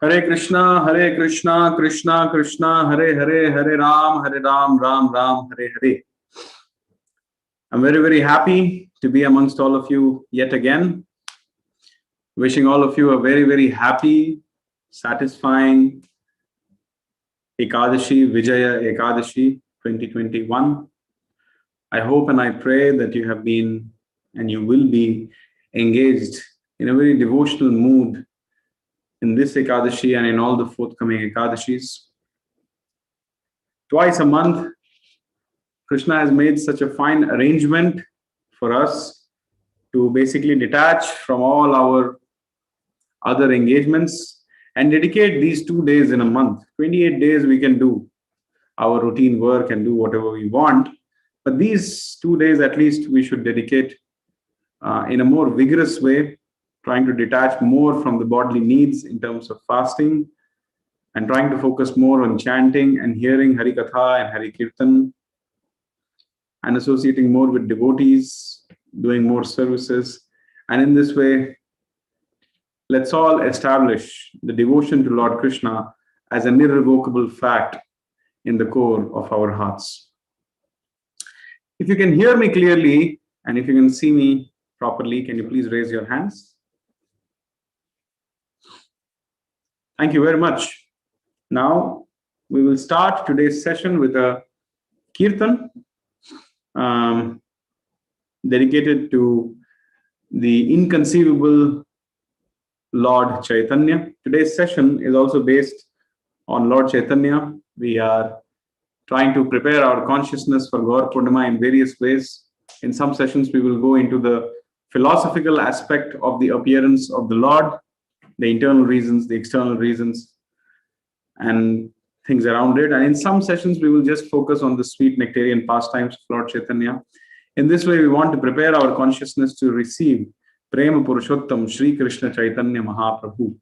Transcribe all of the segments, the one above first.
Hare Krishna, Krishna Krishna, Hare Hare, Hare Ram, Ram Ram, Hare Hare. I'm very, very happy to be amongst all of you yet again. Wishing all of you a very, very happy, satisfying Ekadashi, Vijaya Ekadashi 2021. I hope and I pray that you have been and you will be engaged in a very devotional mood in this Ekadashi and in all the forthcoming Ekadashis. Twice a month, Krishna has made such a fine arrangement for us to basically detach from all our other engagements and dedicate these 2 days in a month. 28 days we can do our routine work and do whatever we want, but these 2 days at least we should dedicate in a more vigorous way, trying to detach more from the bodily needs in terms of fasting and trying to focus more on chanting and hearing Hari Katha and Hari Kirtan and associating more with devotees, doing more services. And in this way, let's all establish the devotion to Lord Krishna as an irrevocable fact in the core of our hearts. If you can hear me clearly and if you can see me properly, can you please raise your hands? Thank you very much. Now, we will start today's session with a kirtan dedicated to the inconceivable Lord Caitanya. Today's session is also based on Lord Caitanya. We are trying to prepare our consciousness for Gaur Purnima in various ways. In some sessions, we will go into the philosophical aspect of the appearance of the Lord, the internal reasons, the external reasons, and things around it. And in some sessions, we will just focus on the sweet nectarian pastimes of Lord Caitanya. In this way, we want to prepare our consciousness to receive Prema Purushottam Shri Krishna Chaitanya Mahaprabhu.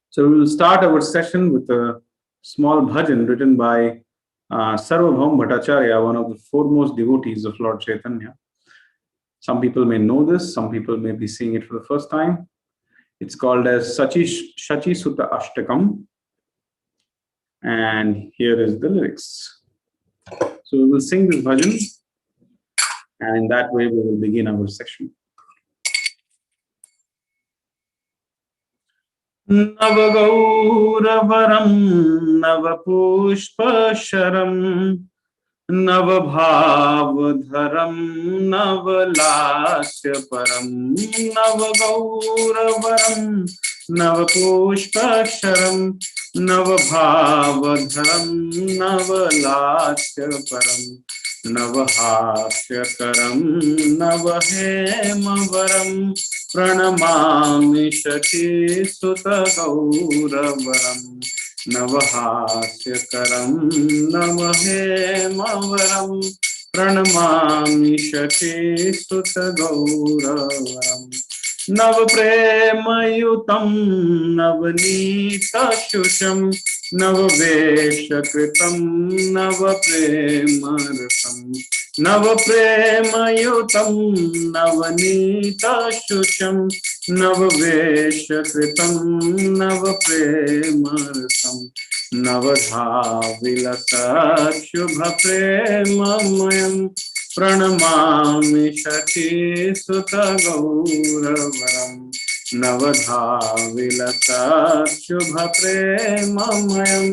So we will start our session with a small bhajan written by Sarvabhaum Bhattacharya, one of the foremost devotees of Lord Chaitanya. Some people may know this, some people may be seeing it for the first time. It's called as Shachi Sutta Ashtakam. And here is the lyrics. So we will sing this bhajan, and in that way we will begin our session. Navagauravaram Navapushpasharam Navabhavadharam Navalasyaparam Navagauravaram Navapushpasharam Navabhavadharam Navalasyaparam Navahasyakaram Navahemavaram Pranamami Shati Sutta Gauravaram Navahasyakaram Navahemavaram Pranamami Shati Sutta Gauravaram Navapremayutam Navanita Shusham Navaveshakritam Navapremarasam Navapremayutam Navanita Shusham Navaveshakritam Navapremarasam Navadhavilasat Shubha Premamayam Pranamami Shati Sutta Gauravaram Navadhavilasat Shubha Premamayam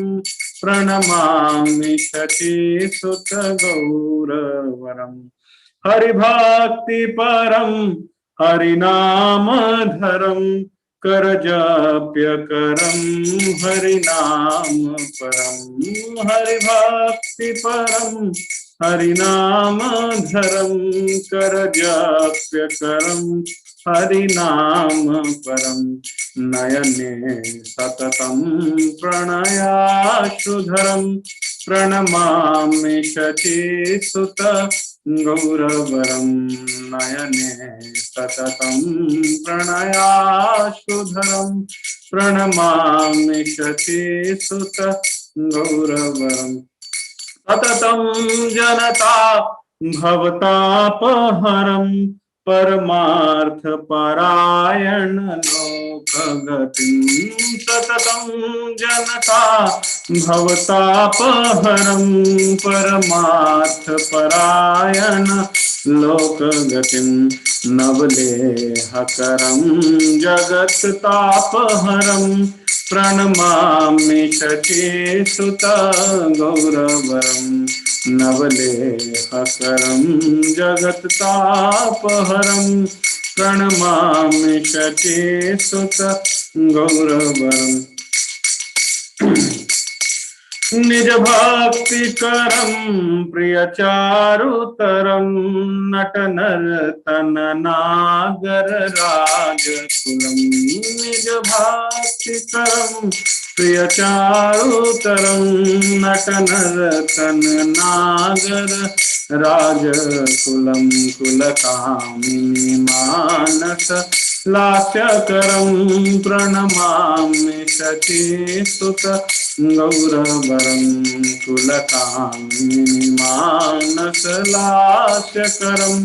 Pranamami Shati Sutta Gauravaram Hari Bhakti Param Harinama-dharam Karajapyakaram Harinama-param Hari Bhakti Param Harinama-dharam Karajapyakaram Harinama-param Nayane Satatam Pranayashudharam Pranamami Shati Sutta Gauravaram Nayane Satatam Pranayashudharam Pranamami Shati Sutta Gauravaram Satatam Janata Bhavatapaharam Paramartha Parayana Loka लोकगतिं सततं जनता भवतापहरं परमार्थपरायण लोकगतिं नवलेहकरं जगत्तापहरं प्रणमामि शचीसुत गौरवरं नवलेहकरं जगत्तापहरं प्रणमामि शचीसुत गौरवरं निज भक्ति करम प्रिय चारुतरम नट नर्तन नागर राजकुलम निज भक्ति करम प्रिय चारुतरम नट नर्तन नागर राजकुलम कुलकामिनी मानस लास्यकरं प्रणमामि शचीसुत गौरवरं कुलकामिनी मानस लास्यकरं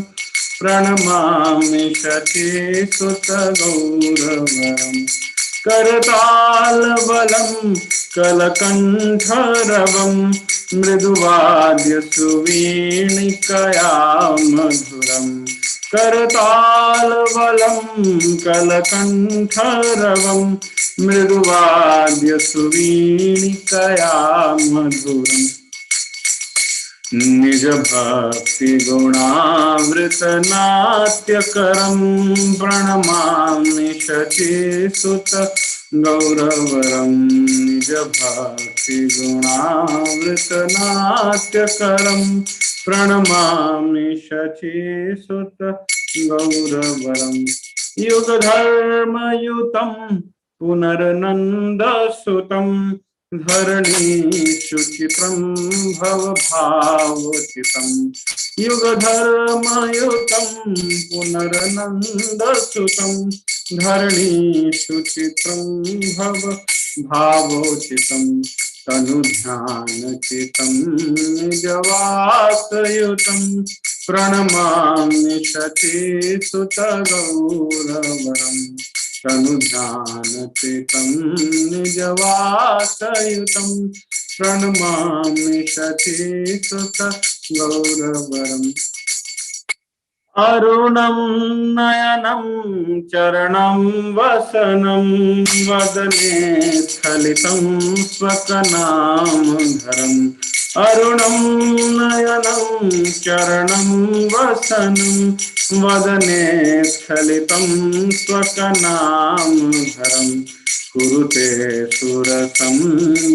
प्रणमामि शचीसुत गौरवरं करताल बलं कलकंठरवं मृदुवाद्य सुवीणिकया मधुरम् करताल बलं कलकंठरवं मृदुवाद्य सुवीणिकया मधुरम् निज भक्ति गुणावृत नाट्यकरं प्रणमामि शचीसुत गौरवरं निज भक्ति गुणावृत नाट्यकरं प्रणमामि शचीसुत गौरवरं युगधर्मयुतं पुनर्नन्दसुतं धरणीषुचित्रं भवभावोचितं युगधर्मयुतं पुनर्नन्दसुतं धरणीषुचित्रं भवभावोचितं तनुध्यानचितं निजवासयुतं प्रणमामि शचीसुत गौरवरं तनुध्यानचितं निजवासयुतं प्रणमामि शचीसुत गौरवरम् अरुणं नयनं चरणं वसनं वदने स्खलितं स्वकनामधरम् अरुणं नयनं चरणं वसनं वदने स्खलितं स्वकनामधरम् कुरुते सुरसं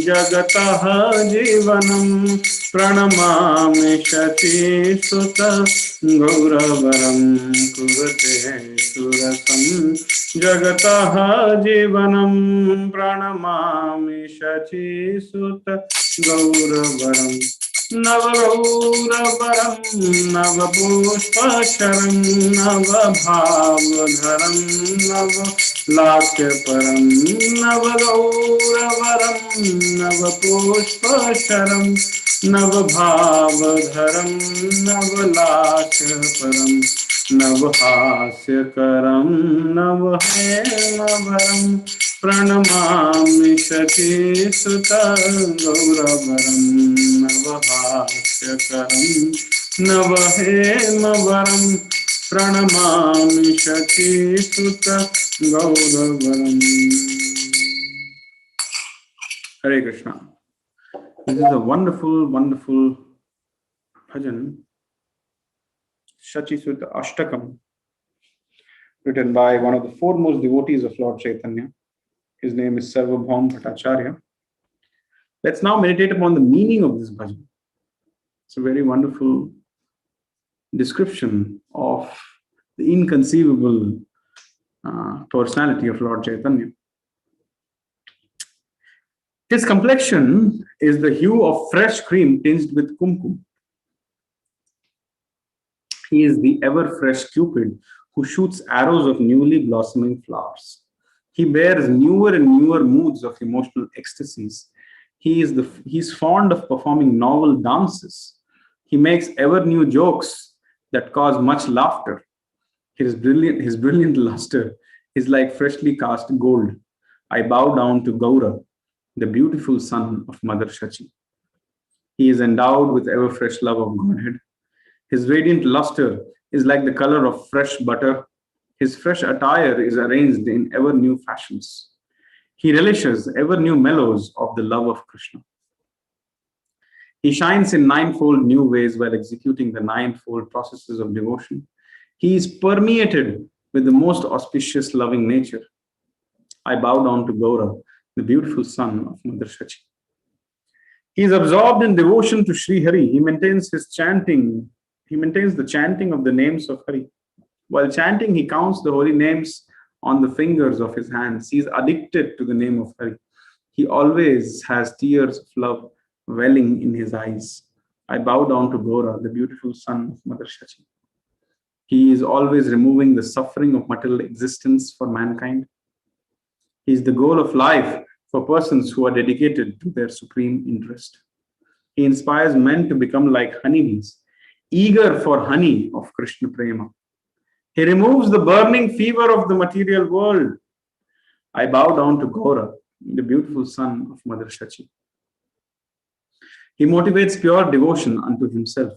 जगतः जीवनं प्रणमामि शचीसुत गौरवरं कुरुते सुरसं जगतः जीवनं प्रणमामि शचीसुत गौरवरं नवगौरवरं नवपुष्पशरं नवभावधरं नवलास्यपरं नवगौरवरं नवपुष्पशरं नवभावधरं नवलास्यपरं नवहास्यकरं नवहेमवरं प्रणमामि शचीसुत गौरवरं नवहास्यकरं नवहेमवरं प्रणमामि शचीसुत गौरवरं. Hare Krishna. This is a wonderful, wonderful bhajan, Shachisutta Ashtakam, written by one of the foremost devotees of Lord Chaitanya. His name is Sarvabhaum Bhattacharya. Let's now meditate upon the meaning of this bhajan. It's a very wonderful description of the inconceivable personality of Lord Chaitanya. His complexion is the hue of fresh cream tinged with kumkum. He is the ever-fresh Cupid who shoots arrows of newly blossoming flowers. He bears newer and newer moods of emotional ecstasies. He's fond of performing novel dances. He makes ever new jokes that cause much laughter. His brilliant luster He's like freshly cast gold. I bow down to Gaura, the beautiful son of Mother Shachi. He is endowed with ever fresh love of Godhead. His radiant luster is like the color of fresh butter. His fresh attire is arranged in ever new fashions. He relishes ever new mellows of the love of Krishna. He shines in ninefold new ways while executing the ninefold processes of devotion. He is permeated with the most auspicious loving nature. I bow down to Gaura, the beautiful son of Mother Shachi. He is absorbed in devotion to Sri Hari. He maintains the chanting of the names of Hari. While chanting, he counts the holy names on the fingers of his hands. He is addicted to the name of Hari. He always has tears of love welling in his eyes. I bow down to Gaura, the beautiful son of Mother Shachi. He is always removing the suffering of material existence for mankind. He is the goal of life for persons who are dedicated to their supreme interest. He inspires men to become like honeybees, eager for honey of Krishna Prema. He removes the burning fever of the material world. I bow down to Gaura, the beautiful son of Mother Shachi. He motivates pure devotion unto himself.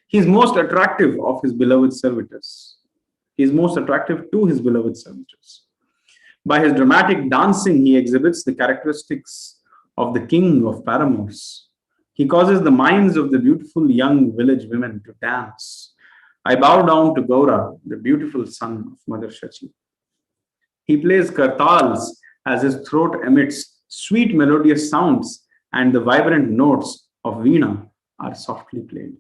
He is most attractive of his beloved servitors. He is most attractive to his beloved servitors. By his dramatic dancing, he exhibits the characteristics of the king of paramours. He causes the minds of the beautiful young village women to dance. I bow down to Gaura, the beautiful son of Mother Shachi. He plays kartals as his throat emits sweet melodious sounds and the vibrant notes of veena are softly played.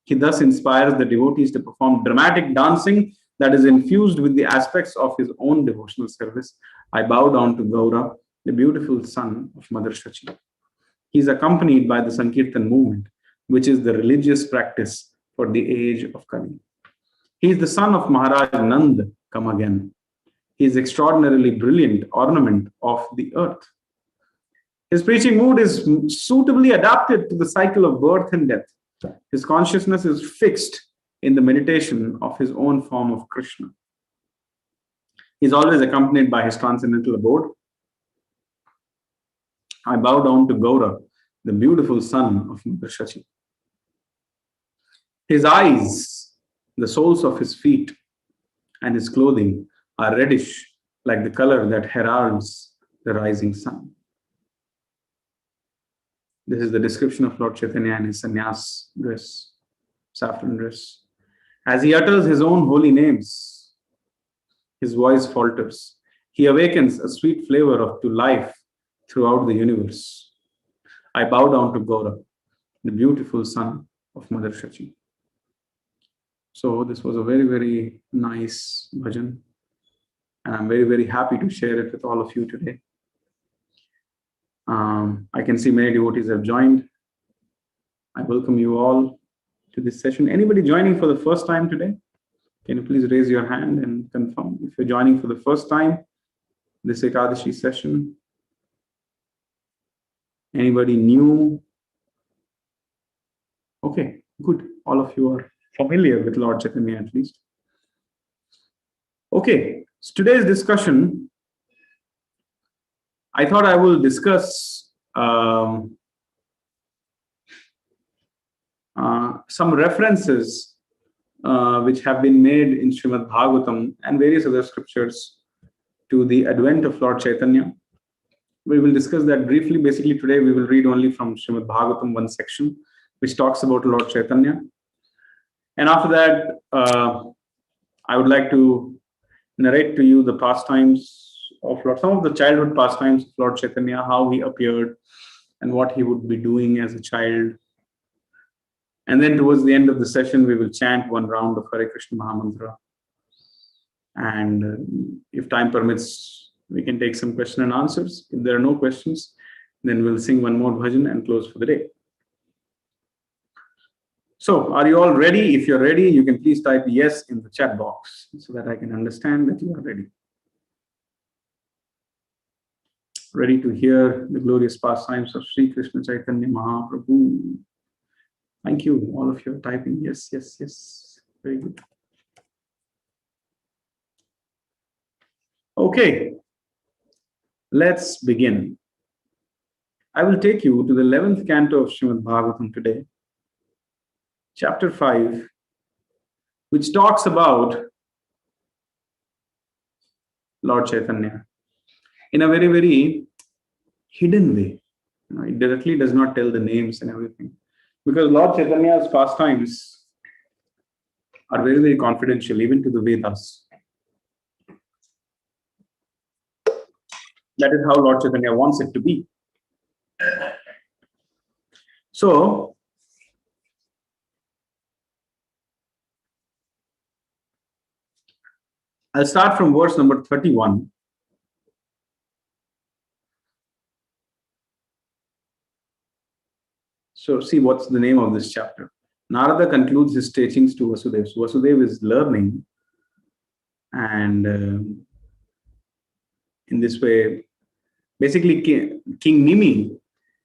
He thus inspires the devotees to perform dramatic dancing that is infused with the aspects of his own devotional service. I bow down to Gaura, the beautiful son of Mother Shachi. He is accompanied by the Sankirtan movement, which is the religious practice for the age of Kali. He is the son of Maharaj Nand, come again. He is extraordinarily brilliant ornament of the earth. His preaching mood is suitably adapted to the cycle of birth and death. His consciousness is fixed in the meditation of his own form of Krishna. He is always accompanied by his transcendental abode. I bow down to Gaura, the beautiful son of Mother Shachi. His eyes, the soles of his feet, and his clothing are reddish, like the color that heralds the rising sun. This is the description of Lord Chaitanya in his sannyas dress, saffron dress. As he utters his own holy names, his voice falters. He awakens a sweet flavor to life throughout the universe. I bow down to Gaura, the beautiful son of Mother Shachi. So this was a very, very nice bhajan. And I'm very, very happy to share it with all of you today. I can see many devotees have joined. I welcome you all to this session. Anybody joining for the first time today? Can you please raise your hand and confirm if you're joining for the first time, this Ekadashi session? Anybody new? Okay, good. All of you are familiar with Lord Chaitanya at least. Okay, so today's discussion, I thought I will discuss some references which have been made in Srimad Bhagavatam and various other scriptures to the advent of Lord Chaitanya. We will discuss that briefly. Basically, today we will read only from Srimad Bhagavatam, one section, which talks about Lord Chaitanya. And after that, I would like to narrate to you the pastimes of Lord, some of the childhood pastimes of Lord Chaitanya, how he appeared and what he would be doing as a child. And then towards the end of the session, we will chant one round of Hare Krishna Mahamantra. And if time permits, we can take some question and answers. If there are no questions, then we'll sing one more bhajan and close for the day. So, are you all ready? If you're ready, you can please type yes in the chat box so that I can understand that you are ready. Ready to hear the glorious pastimes of Sri Krishna Chaitanya Mahaprabhu. Thank you. All of you are typing yes, yes, yes. Very good. Okay, let's begin. I will take you to the 11th canto of Srimad Bhagavatam today, chapter 5, which talks about Lord Chaitanya in a very, very hidden way. It directly does not tell the names and everything, because Lord Chaitanya's pastimes are very, very confidential, even to the Vedas. That is how Lord Chaitanya wants it to be. So, I'll start from verse number 31. So, see what's the name of this chapter. Narada concludes his teachings to Vasudeva. So Vasudeva is learning, and in this way, basically, King Nimi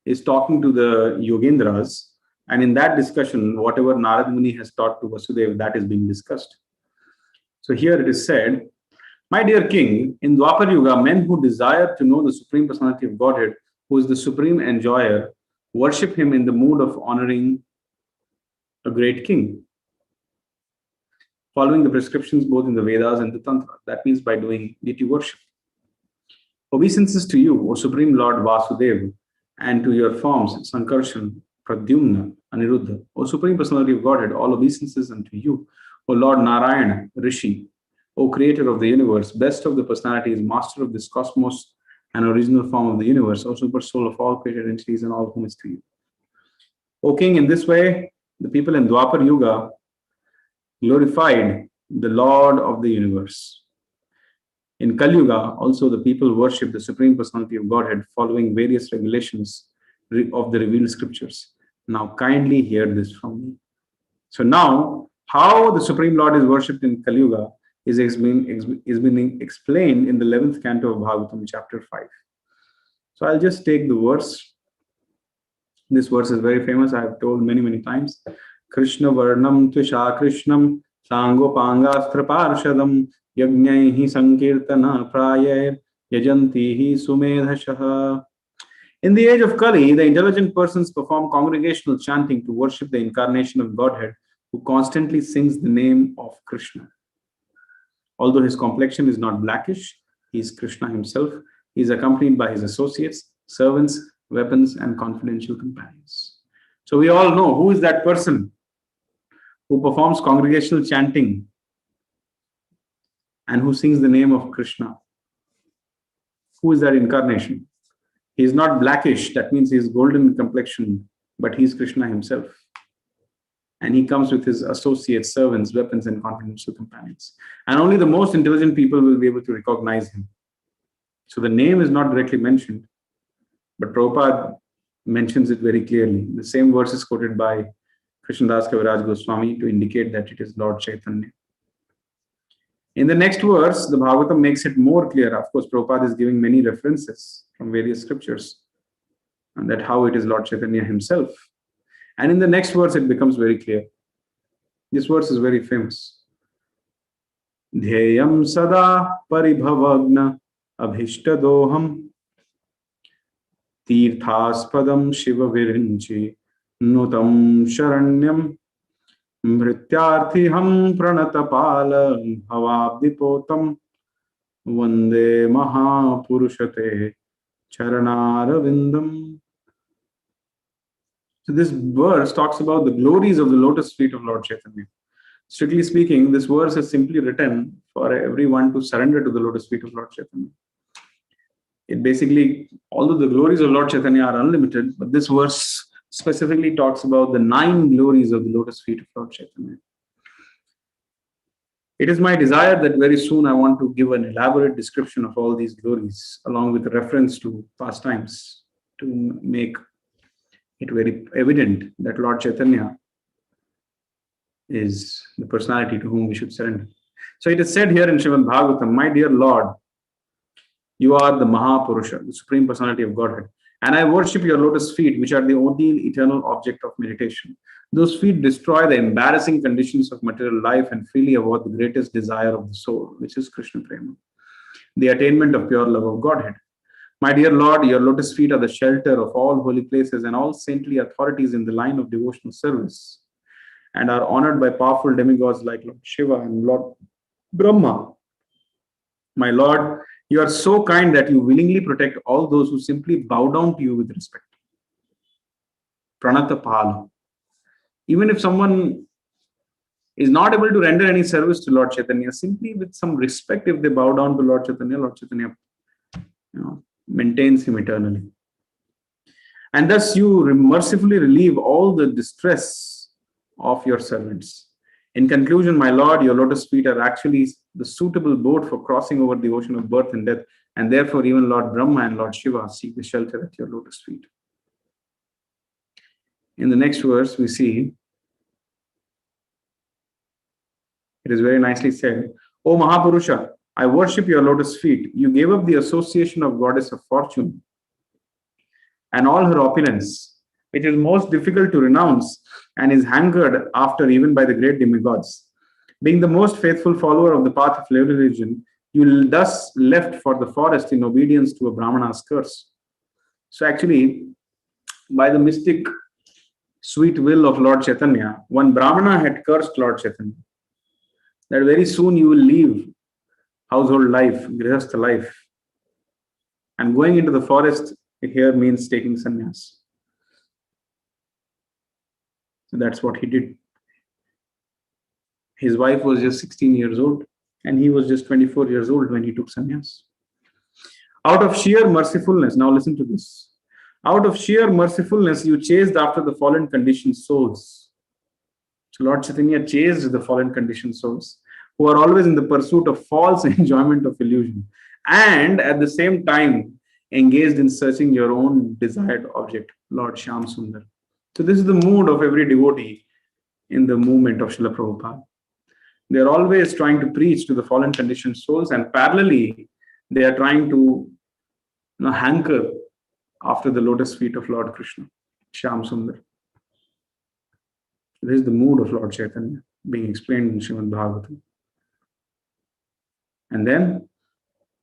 is talking to the Yogendras, and in that discussion, whatever Narad Muni has taught to Vasudeva, that is being discussed. So here it is said, my dear king, in Dwapar Yuga, men who desire to know the Supreme Personality of Godhead, who is the supreme enjoyer, worship him in the mood of honoring a great king, following the prescriptions both in the Vedas and the Tantra. That means by doing deity worship. Obeisances to you, O Supreme Lord Vasudeva, and to your forms, Sankarshan, Pradyumna, Aniruddha. O Supreme Personality of Godhead, all obeisances unto you. O Lord Narayana, Rishi, O Creator of the universe, best of the personalities, Master of this cosmos, and original form of the universe, O Super Soul of all created entities and all whom is to you. O King, in this way, the people in Dwapar Yuga glorified the Lord of the universe. In Kali Yuga, also the people worship the Supreme Personality of Godhead following various regulations of the revealed scriptures. Now kindly hear this from me. So now, how the Supreme Lord is worshipped in Kali Yuga is being explained in the 11th canto of Bhagavatam, chapter 5. So I'll just take the verse. This verse is very famous. I have told many, many times. Krishna Varnam Tvisha Krishnam Sangopanga Parshadam Yagnaihi Sankirtana Prayer Yajantihi Sumedhashaha. In the age of Kali, the intelligent persons perform congregational chanting to worship the incarnation of Godhead, who constantly sings the name of Krishna. Although his complexion is not blackish, he is Krishna himself. He is accompanied by his associates, servants, weapons, and confidential companions. So we all know who is that person who performs congregational chanting and who sings the name of Krishna. Who is that incarnation? He is not blackish, that means he is golden complexion, but he is Krishna himself. And he comes with his associates, servants, weapons, and confidential companions. And only the most intelligent people will be able to recognize him. So the name is not directly mentioned, but Prabhupada mentions it very clearly. The same verse is quoted by Krishnadas Kaviraj Goswami to indicate that it is Lord Chaitanya. In the next verse, the Bhagavatam makes it more clear. Of course, Prabhupada is giving many references from various scriptures, and that how it is Lord Chaitanya himself. And in the next verse, it becomes very clear. This verse is very famous. Dhyayam sada paribhavagna abhishtadoham tirthaspadam shiva virinchi nutam sharanyam mrityarthiham pranatapala bhavabdipotam vande mahapurushate charanarvindam. So this verse talks about the glories of the lotus feet of Lord Chaitanya. Strictly speaking, this verse is simply written for everyone to surrender to the lotus feet of Lord Chaitanya. It basically, although the glories of Lord Chaitanya are unlimited, but this verse specifically talks about the 9 glories of the lotus feet of Lord Chaitanya. It is my desire that very soon I want to give an elaborate description of all these glories, along with a reference to pastimes, to make it very evident that Lord Chaitanya is the personality to whom we should surrender. So it is said here in Srimad Bhagavatam, my dear Lord, you are the Mahapurusha, the Supreme Personality of Godhead, and I worship your lotus feet, which are the only eternal object of meditation. Those feet destroy the embarrassing conditions of material life and freely award the greatest desire of the soul, which is Krishna Prema. the attainment of pure love of Godhead. My dear Lord, your lotus feet are the shelter of all holy places and all saintly authorities in the line of devotional service, and are honored by powerful demigods like Lord Shiva and Lord Brahma. My Lord, you are so kind that you willingly protect all those who simply bow down to you with respect. Pranata Pala. Even if someone is not able to render any service to Lord Chaitanya, simply with some respect, if they bow down to Lord Chaitanya maintains him eternally. And thus you mercifully relieve all the distress of your servants. In conclusion, my Lord, your lotus feet are actually the suitable boat for crossing over the ocean of birth and death, and therefore even Lord Brahma and Lord Shiva seek the shelter at your lotus feet. In the next verse, we see, it is very nicely said, O Mahapurusha, I worship your lotus feet. You gave up the association of goddess of fortune and all her opulence, which is most difficult to renounce and is hankered after even by the great demigods. Being the most faithful follower of the path of religion, you thus left for the forest in obedience to a Brahmana's curse. So actually, by the mystic sweet will of Lord Chaitanya, one Brahmana had cursed Lord Chaitanya that very soon you will leave household life, grihastha life. And going into the forest here means taking sannyas. So that's what he did. His wife was just 16 years old and he was just 24 years old when he took sannyas. Out of sheer mercifulness, now listen to this. Out of sheer mercifulness, you chased after the fallen conditioned souls. So Lord Chaitanya chased the fallen conditioned souls who are always in the pursuit of false enjoyment of illusion, and at the same time engaged in searching your own desired object, Lord Shyam Sundar. So this is the mood of every devotee in the movement of Srila Prabhupada. They are always trying to preach to the fallen conditioned souls, and parallelly they are trying to hanker after the lotus feet of Lord Krishna, Shyam Sundar. This is the mood of Lord Chaitanya being explained in Srimad Bhagavatam. And then,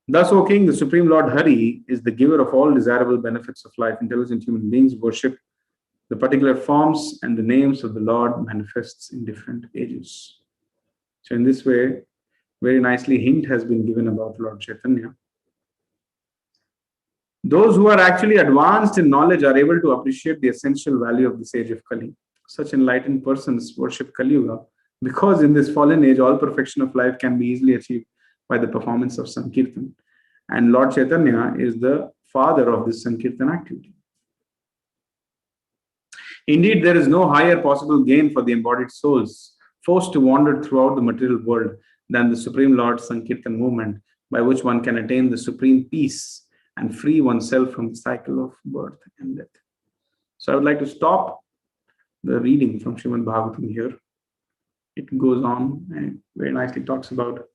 thus, O King, the Supreme Lord Hari is the giver of all desirable benefits of life. Intelligent human beings worship the particular forms and the names of the Lord manifests in different ages. So in this way, very nicely hint has been given about Lord Chaitanya. Those who are actually advanced in knowledge are able to appreciate the essential value of this age of Kali. Such enlightened persons worship Kali Yuga because in this fallen age, all perfection of life can be easily achieved by the performance of Sankirtan. And Lord Chaitanya is the father of this Sankirtan activity. Indeed, there is no higher possible gain for the embodied souls forced to wander throughout the material world than the Supreme Lord's Sankirtan movement, by which one can attain the supreme peace and free oneself from the cycle of birth and death. So I would like to stop the reading from Srimad Bhagavatam here. It goes on and very nicely talks about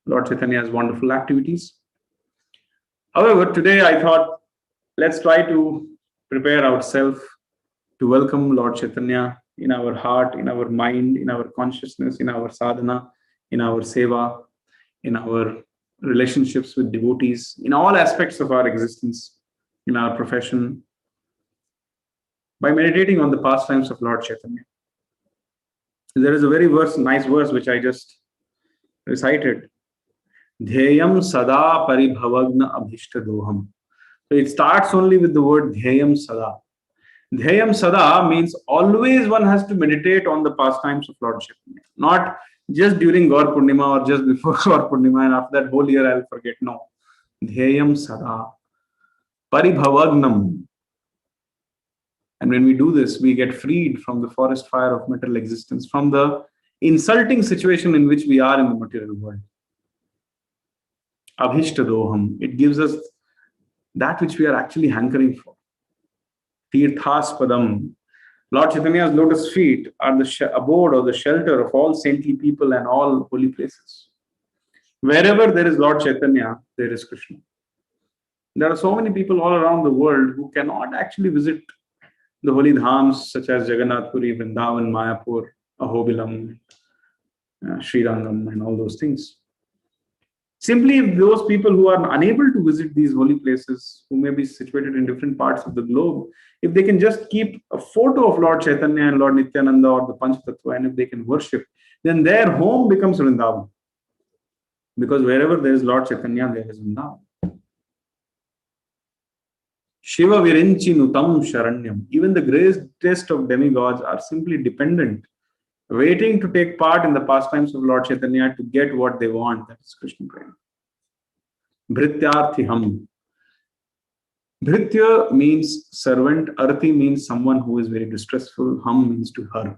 Lord Chaitanya's wonderful activities. However, today I thought, let's try to prepare ourselves to welcome Lord Chaitanya in our heart, in our mind, in our consciousness, in our sadhana, in our seva, in our relationships with devotees, in all aspects of our existence, in our profession, by meditating on the pastimes of Lord Chaitanya. There is a very nice verse which I just recited. Dhyayam sada paribhavagna abhishta doham. So it starts only with the word Dhyayam sada. Dhyayam sada means always one has to meditate on the pastimes of Lord Chaitanya. Not just during Gaur Purnima or just before Gaur Purnima and after that whole year I'll forget. No. Dhyayam sada. Paribhavagnam. And when we do this, we get freed from the forest fire of material existence, from the insulting situation in which we are in the material world. Abhishtadoham. It gives us that which we are actually hankering for. Tirthaspadam. Lord Chaitanya's lotus feet are the abode or the shelter of all saintly people and all holy places. Wherever there is Lord Chaitanya, there is Krishna. There are so many people all around the world who cannot actually visit the holy dhams such as Jagannath Puri, Vrindavan, Mayapur, Ahobilam, Srirangam and all those things. Simply, if those people who are unable to visit these holy places, who may be situated in different parts of the globe, if they can just keep a photo of Lord Chaitanya and Lord Nityananda or the Panchatattva, and if they can worship, then their home becomes Vrindavan. Because wherever there is Lord Chaitanya, there is Vrindavan. Shiva Virinchi Nutam Sharanyam. Even the greatest of demigods are simply dependent, waiting to take part in the pastimes of Lord Chaitanya to get what they want. That is Krishna Prema. Bhrityarthiham. Bhritya means servant. Arthi means someone who is very distressful. Ham means to her,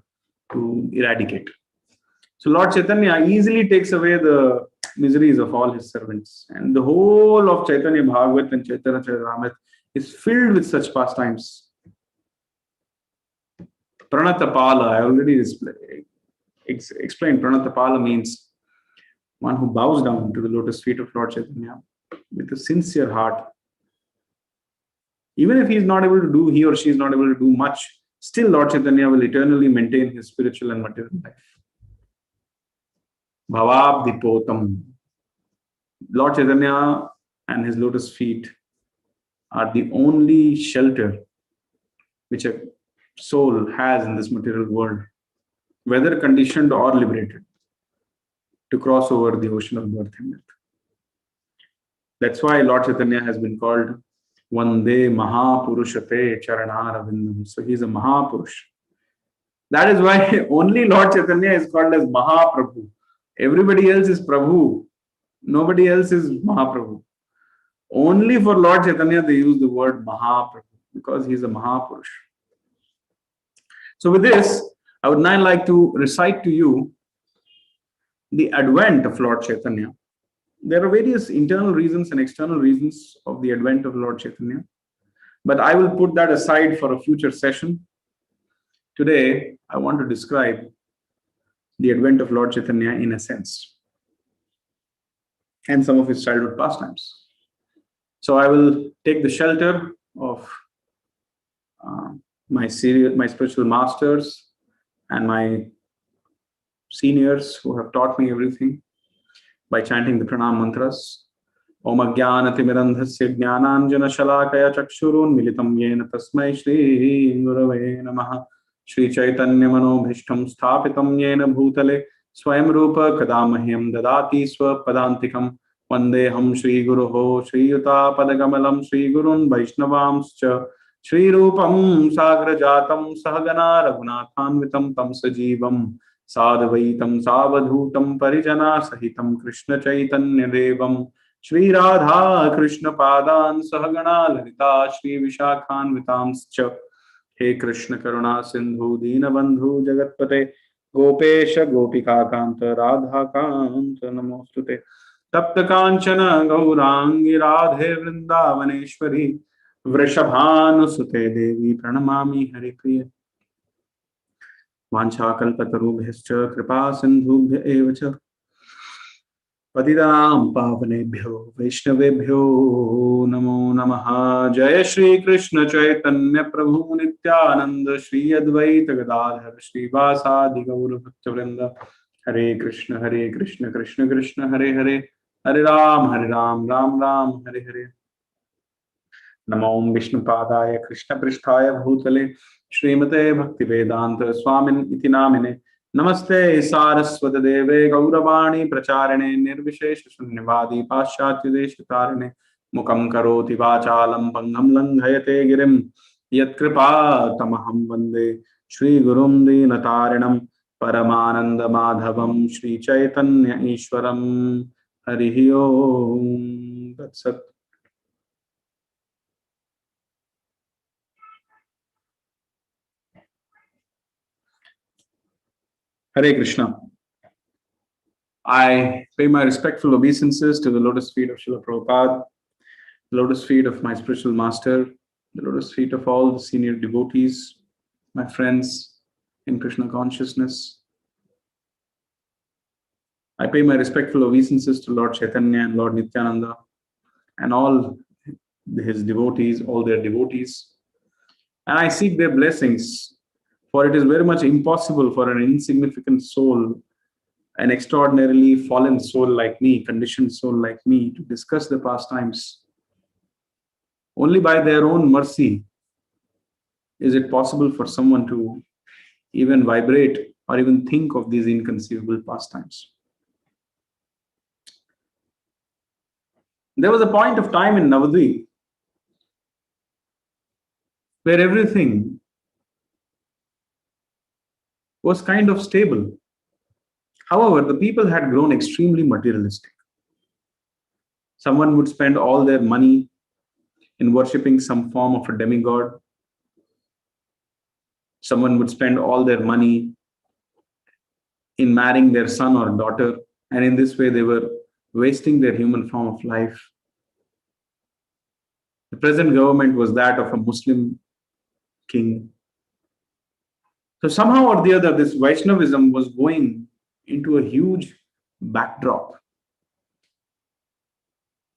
to eradicate. So Lord Chaitanya easily takes away the miseries of all his servants. And the whole of Chaitanya Bhagavat and Chaitanya Charitamrita is filled with such pastimes. Pranatapala, I already explained. Pranatapala means one who bows down to the lotus feet of Lord Chaitanya with a sincere heart. Even if he or she is not able to do much, still Lord Chaitanya will eternally maintain his spiritual and material life. Bhavabdipotam. Lord Chaitanya and his lotus feet are the only shelter which a soul has in this material world, whether conditioned or liberated, to cross over the ocean of birth and death. That's why Lord Chaitanya has been called Vande Mahapurushate Charanarvindam. So he's a Mahapurush. That is why only Lord Chaitanya is called as Mahaprabhu. Everybody else is Prabhu. Nobody else is Mahaprabhu. Only for Lord Chaitanya they use the word Mahaprabhu because he is a Mahapurush. So with this, I would now like to recite to you the advent of Lord Chaitanya. There are various internal reasons and external reasons of the advent of Lord Chaitanya, but I will put that aside for a future session. Today, I want to describe the advent of Lord Chaitanya in a sense, and some of his childhood pastimes. So I will take the shelter of my spiritual masters and my seniors who have taught me everything by chanting the pranam mantras. Om Ajnanatimirandhasya Jnananjana Shalakaya Chakshurun Militam Yena Tasmai Shri Gurave Namaha Shri Chaitanya Manobhishtam Sthapitam Yena Bhutale Swayam Rupa Kadamahyam Dadati Swa Padantikam Vandeham Shri Guruho Shri Yuta Padagamalam Shri Gurun Vaishnavamscha Shri Rupam Sagrajatam Sahagana Raghunathanvitam Tam Sajivam Sadvaitam Savadhutam Parijana Sahitam Krishna Chaitanya Devam Shri Radha Krishna Padan Sahagana Lalita Shri Vishakhan Vitamscha He Krishna Karuna Sindhu Dinabandhu Jagatpate Gopesha Gopika Kanta Radha Kanta Namostute Tapta Kanchana Gaurangi Radhe Vrindavaneshwari Vrishabhanusute Devi Pranamami Hari Priya Vanchakalpatarubhyascha Kripa Sindhubhya Evacha Patitanam Pavanebhyo Vaishnavebhyo Namo Namaha Jaya Shri Krishna Chaitanya Prabhu Nityananda Shri Advaita Gadadhar Shri Vasadi Gaura Bhaktavrinda Hare Krishna Krishna Krishna Hare Hare Hare Ram Ram Ram Hare Hare Namo Vishnupadaya Krishna Pristhaya Bhutale Srimate Bhaktivedanta Swamin Iti Namine Namaste Saraswata Deve Gauravani Pracharane Nirvishesha Shunyavadi Paschatya Deshatarane Mukam Karoti Vachalam Pangam Langhayate Girim Yat Kripa Tamaham Vande Shri Gurum Dinatarinam Paramananda Madhavam Shri Chaitanya Ishwaram Harihi Om Tat Sat. Hare Krishna. I pay my respectful obeisances to the lotus feet of Srila Prabhupada, the lotus feet of my spiritual master, the lotus feet of all the senior devotees, my friends in Krishna consciousness. I pay my respectful obeisances to Lord Chaitanya and Lord Nityananda and all his devotees, all their devotees. And I seek their blessings, for it is very much impossible for an insignificant soul, an extraordinarily fallen soul like me, conditioned soul like me, to discuss the past times. Only by their own mercy is it possible for someone to even vibrate or even think of these inconceivable pastimes. There was a point of time in Navadvip where everything was kind of stable. However, the people had grown extremely materialistic. Someone would spend all their money in worshipping some form of a demigod. Someone would spend all their money in marrying their son or daughter, and in this way they were wasting their human form of life. The present government was that of a Muslim king. So somehow or the other, this Vaishnavism was going into a huge backdrop.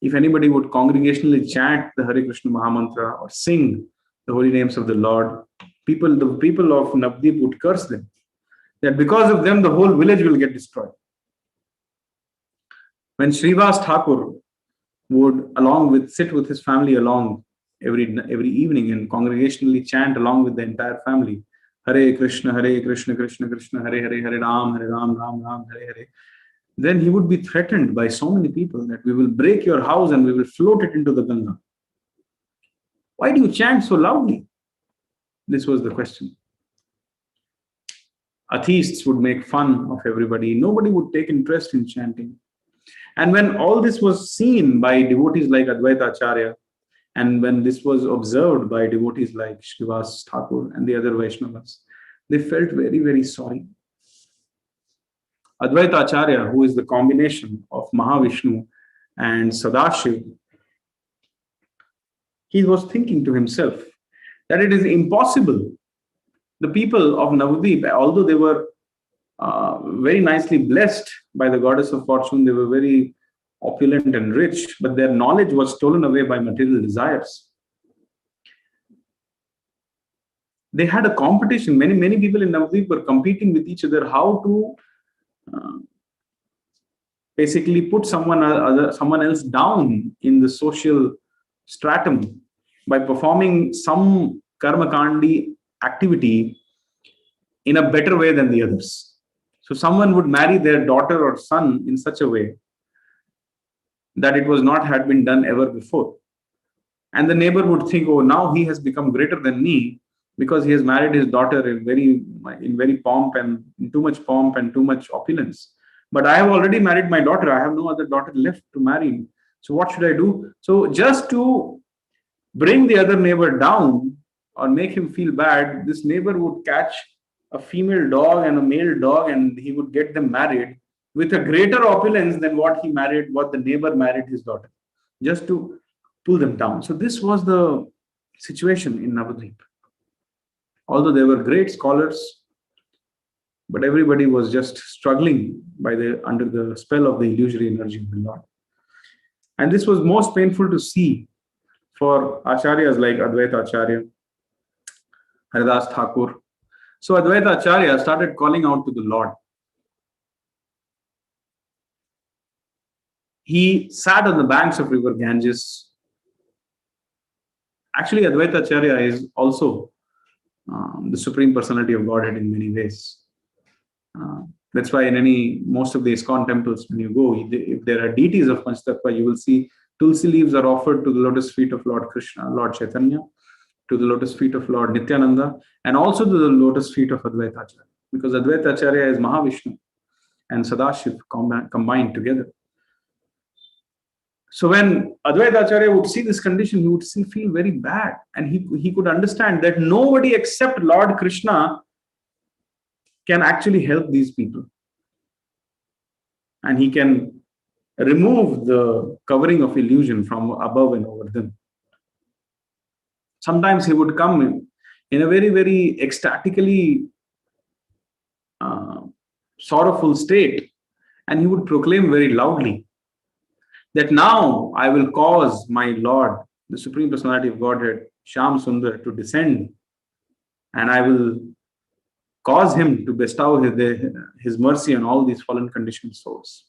If anybody would congregationally chant the Hare Krishna Mahamantra or sing the holy names of the Lord, the people of Navadvip would curse them, that because of them the whole village will get destroyed. When Srivas Thakur would sit with his family along every evening and congregationally chant along with the entire family, Hare Krishna, Krishna Krishna, Hare Hare, Hare Ram, Ram Ram, Hare Hare, then he would be threatened by so many people that we will break your house and we will float it into the Ganga. Why do you chant so loudly? This was the question. Atheists would make fun of everybody. Nobody would take interest in chanting. And when all this was seen by devotees like Advaita Acharya, and when this was observed by devotees like Srivas Thakur and the other Vaishnavas, they felt very, very sorry. Advaita Acharya, who is the combination of Mahavishnu and Sadashiv, he was thinking to himself that it is impossible. The people of Navadvip, although they were very nicely blessed by the goddess of fortune, they were very opulent and rich, but their knowledge was stolen away by material desires. They had a competition. Many people in Navadvip were competing with each other how to basically put someone else down in the social stratum by performing some karma kandi activity in a better way than the others. So someone would marry their daughter or son in such a way that it was not had been done ever before. And the neighbor would think, oh, now he has become greater than me because he has married his daughter in very pomp and in too much pomp and too much opulence. But I have already married my daughter. I have no other daughter left to marry. So what should I do? So just to bring the other neighbor down or make him feel bad, this neighbor would catch a female dog and a male dog and he would get them married with a greater opulence than what the neighbor married his daughter, just to pull them down. So this was the situation in Navadvip. Although they were great scholars, but everybody was just struggling under the spell of the illusory energy of the Lord. And this was most painful to see for acharyas like Advaita Acharya, Haridas Thakur. So Advaita Acharya started calling out to the Lord. He sat on the banks of river Ganges. Actually, Advaita Acharya is also the Supreme Personality of Godhead in many ways. That's why in most of the ISKCON temples, when you go, if there are deities of Panchatattva, you will see tulsi leaves are offered to the lotus feet of Lord Krishna, Lord Caitanya, to the lotus feet of Lord Nityananda, and also to the lotus feet of Advaita Acharya. Because Advaita Acharya is Mahavishnu and Sadashiv combined together. So when Advaita Acharya would see this condition, he would feel very bad. And he could understand that nobody except Lord Krishna can actually help these people. And he can remove the covering of illusion from above and over them. Sometimes he would come in a very, very ecstatically sorrowful state, and he would proclaim very loudly that now I will cause my Lord, the Supreme Personality of Godhead, Shyam Sundar, to descend, and I will cause him to bestow his mercy on all these fallen conditioned souls.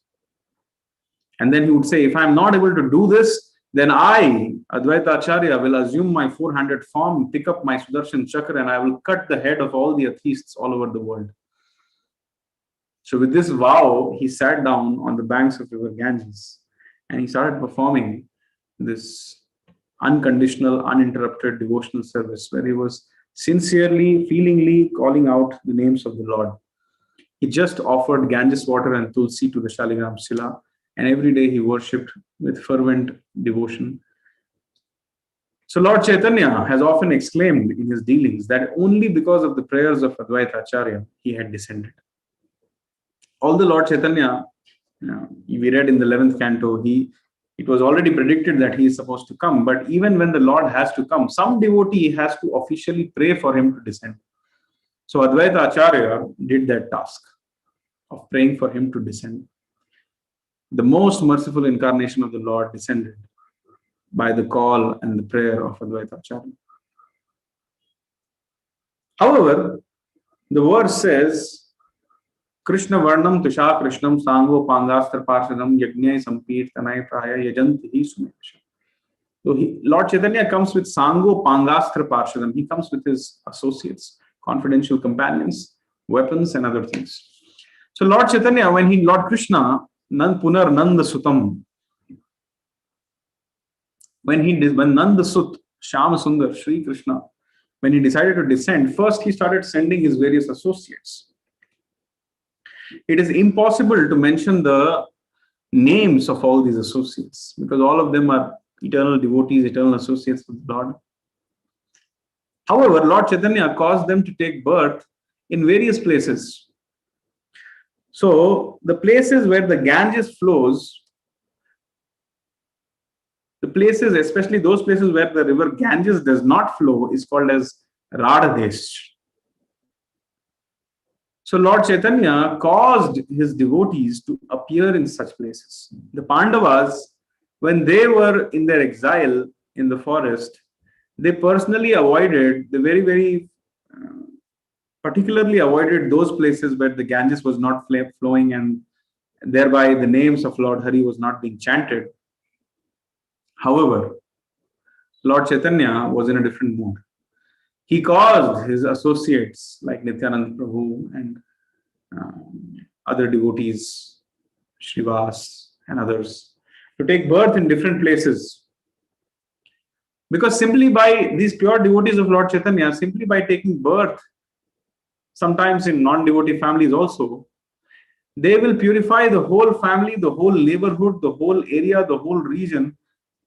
And then he would say, if I'm not able to do this, then I, Advaita Acharya, will assume my four-handed form, pick up my Sudarshan Chakra, and I will cut the head of all the atheists all over the world. So with this vow, he sat down on the banks of river Ganges and he started performing this unconditional, uninterrupted devotional service where he was sincerely, feelingly calling out the names of the Lord. He just offered Ganges water and tulsi to the Shaligram Sila, and every day he worshipped with fervent devotion. So Lord Chaitanya has often exclaimed in his dealings that only because of the prayers of Advaita Acharya he had descended. Although Lord Chaitanya, we read in the 11th canto, it was already predicted that he is supposed to come, but even when the Lord has to come, some devotee has to officially pray for him to descend. So Advaita Acharya did that task of praying for him to descend. The most merciful incarnation of the Lord descended by the call and the prayer of Advaita Acharya. However, the verse says, Krishna Varnam Tusha Krishnam Sango Pangastra Parshadam Yajnai Sampirtanai Praya Yajanti Sumesha. So Lord Chaitanya comes with Sango Pangastra Parshadam. He comes with his associates, confidential companions, weapons, and other things. So Lord Chaitanya, Lord Krishna, Punar Nanda Sutam, when Nanda Sut, Shama Sundar, Sri Krishna, when he decided to descend, first he started sending his various associates. It is impossible to mention the names of all these associates because all of them are eternal devotees, eternal associates with the Lord. However, Lord Chaitanya caused them to take birth in various places. So, the places where the Ganges flows, the places, especially those places where the river Ganges does not flow, is called as Radhadesh. So Lord Chaitanya caused his devotees to appear in such places. The Pandavas, when they were in their exile in the forest, they personally avoided particularly avoided those places where the Ganges was not flowing and thereby the names of Lord Hari was not being chanted. However, Lord Chaitanya was in a different mood. He caused his associates like Nityananda Prabhu and other devotees, Srivas and others, to take birth in different places. Because simply by these pure devotees of Lord Chaitanya, simply by taking birth, sometimes in non-devotee families also, they will purify the whole family, the whole neighborhood, the whole area, the whole region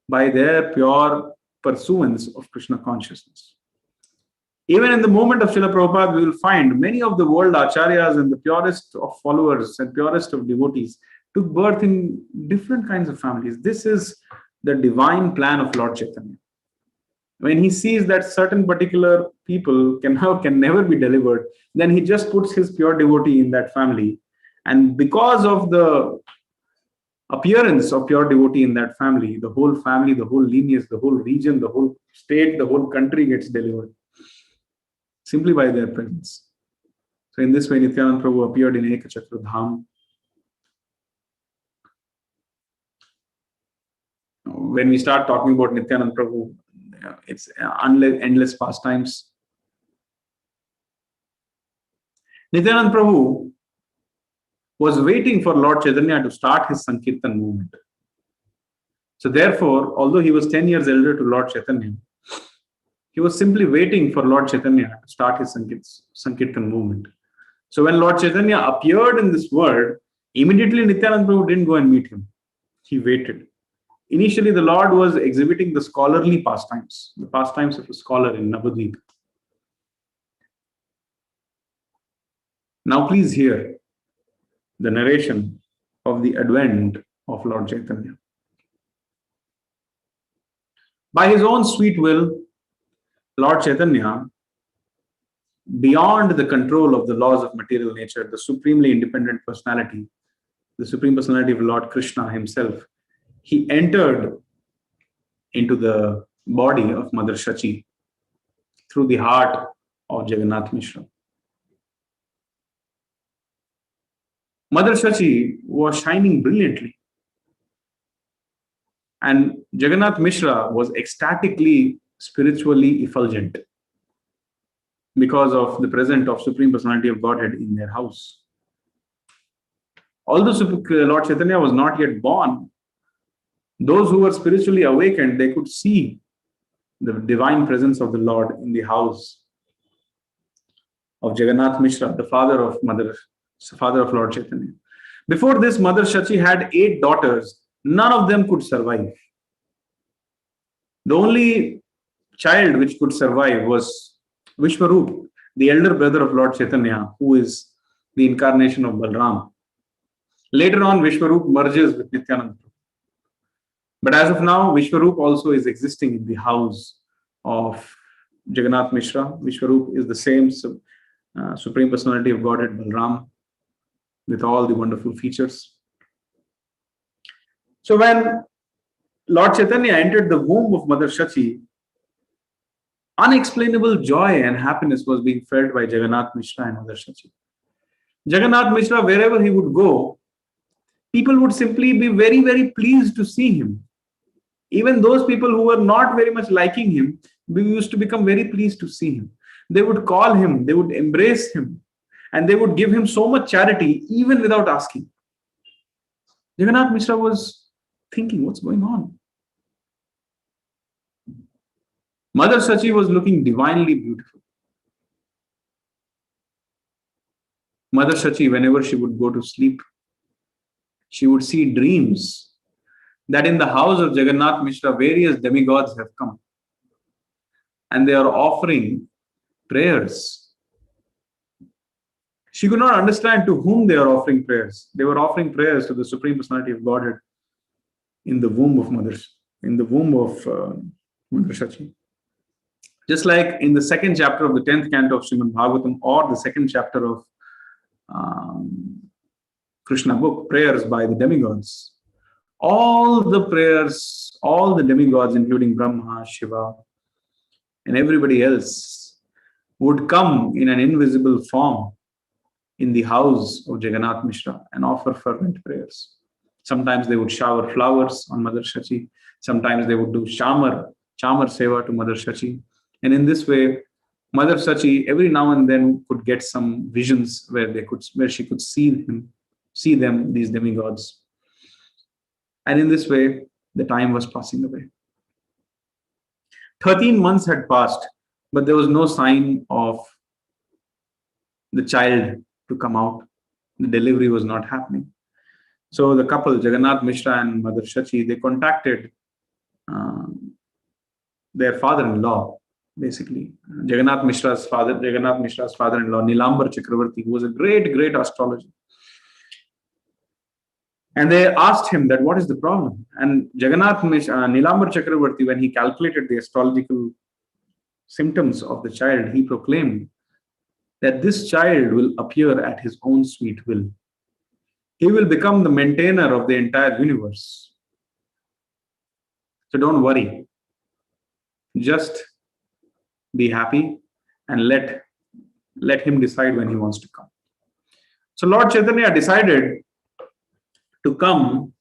by their pure pursuance of Krishna consciousness. Even in the movement of Srila Prabhupada, we will find many of the world acharyas and the purest of followers and purest of devotees took birth in different kinds of families. This is the divine plan of Lord Chaitanya. When he sees that certain particular people can never be delivered, then he just puts his pure devotee in that family. And because of the appearance of pure devotee in that family, the whole lineage, the whole region, the whole state, the whole country gets delivered. Simply by their presence. So in this way, Nityananda Prabhu appeared in Ekachakra Dham. When we start talking about Nityananda Prabhu, it's endless pastimes. Nityananda Prabhu was waiting for Lord Chaitanya to start his Sankirtan movement. So therefore, although he was 10 years elder to Lord Chaitanya, he was simply waiting for Lord Chaitanya to start his Sankirtan movement. So when Lord Chaitanya appeared in this world, immediately Nityananda Prabhu didn't go and meet him. He waited. Initially, the Lord was exhibiting the scholarly pastimes, the pastimes of a scholar in Navadvip. Now please hear the narration of the advent of Lord Chaitanya. By his own sweet will, Lord Chaitanya, beyond the control of the laws of material nature, the supremely independent personality, the supreme personality of Lord Krishna himself, he entered into the body of Mother Shachi through the heart of Jagannath Mishra. Mother Shachi was shining brilliantly, and Jagannath Mishra was ecstatically, spiritually effulgent because of the presence of Supreme Personality of Godhead in their house. Although Lord Chaitanya was not yet born, those who were spiritually awakened, they could see the divine presence of the Lord in the house of Jagannath Mishra, the father of Lord Chaitanya. Before this, Mother Shachi had 8 daughters. None of them could survive. The only child which could survive was Vishwarup, the elder brother of Lord Chaitanya, who is the incarnation of Balram. Later on, Vishwarup merges with Nityananda. But as of now, Vishwarup also is existing in the house of Jagannath Mishra. Vishwarup is the same Supreme Personality of Godhead Balram with all the wonderful features. So when Lord Chaitanya entered the womb of Mother Shachi, unexplainable joy and happiness was being felt by Jagannath Mishra and Mother Shachi. Jagannath Mishra, wherever he would go, people would simply be very, very pleased to see him. Even those people who were not very much liking him, we used to become very pleased to see him. They would call him, they would embrace him, and they would give him so much charity even without asking. Jagannath Mishra was thinking, what's going on? Mother Shachi was looking divinely beautiful. Mother Shachi, whenever she would go to sleep, she would see dreams that in the house of Jagannath Mishra, various demigods have come and they are offering prayers. She could not understand to whom they are offering prayers. They were offering prayers to the Supreme Personality of Godhead in the womb of Mother Shachi. Just like in the 2nd chapter of the 10th canto of Srimad Bhagavatam, or the 2nd chapter of Krishna book, prayers by the demigods. All the prayers, all the demigods, including Brahma, Shiva, and everybody else, would come in an invisible form in the house of Jagannath Mishra and offer fervent prayers. Sometimes they would shower flowers on Mother Shachi. Sometimes they would do chamar seva to Mother Shachi. And in this way, Mother Shachi every now and then could get some visions where she could see them, these demigods. And in this way, the time was passing away. 13 months had passed, but there was no sign of the child to come out. The delivery was not happening. So the couple, Jagannath Mishra and Mother Shachi, they contacted their father-in-law, basically. Jagannath Mishra's father-in-law, Nilambar Chakravarti, who was a great, great astrologer. And they asked him that what is the problem? And Nilambar Chakravarti, when he calculated the astrological symptoms of the child, he proclaimed that this child will appear at his own sweet will. He will become the maintainer of the entire universe. So don't worry. Just be happy and let him decide when he wants to come. So Lord Chaitanya decided to come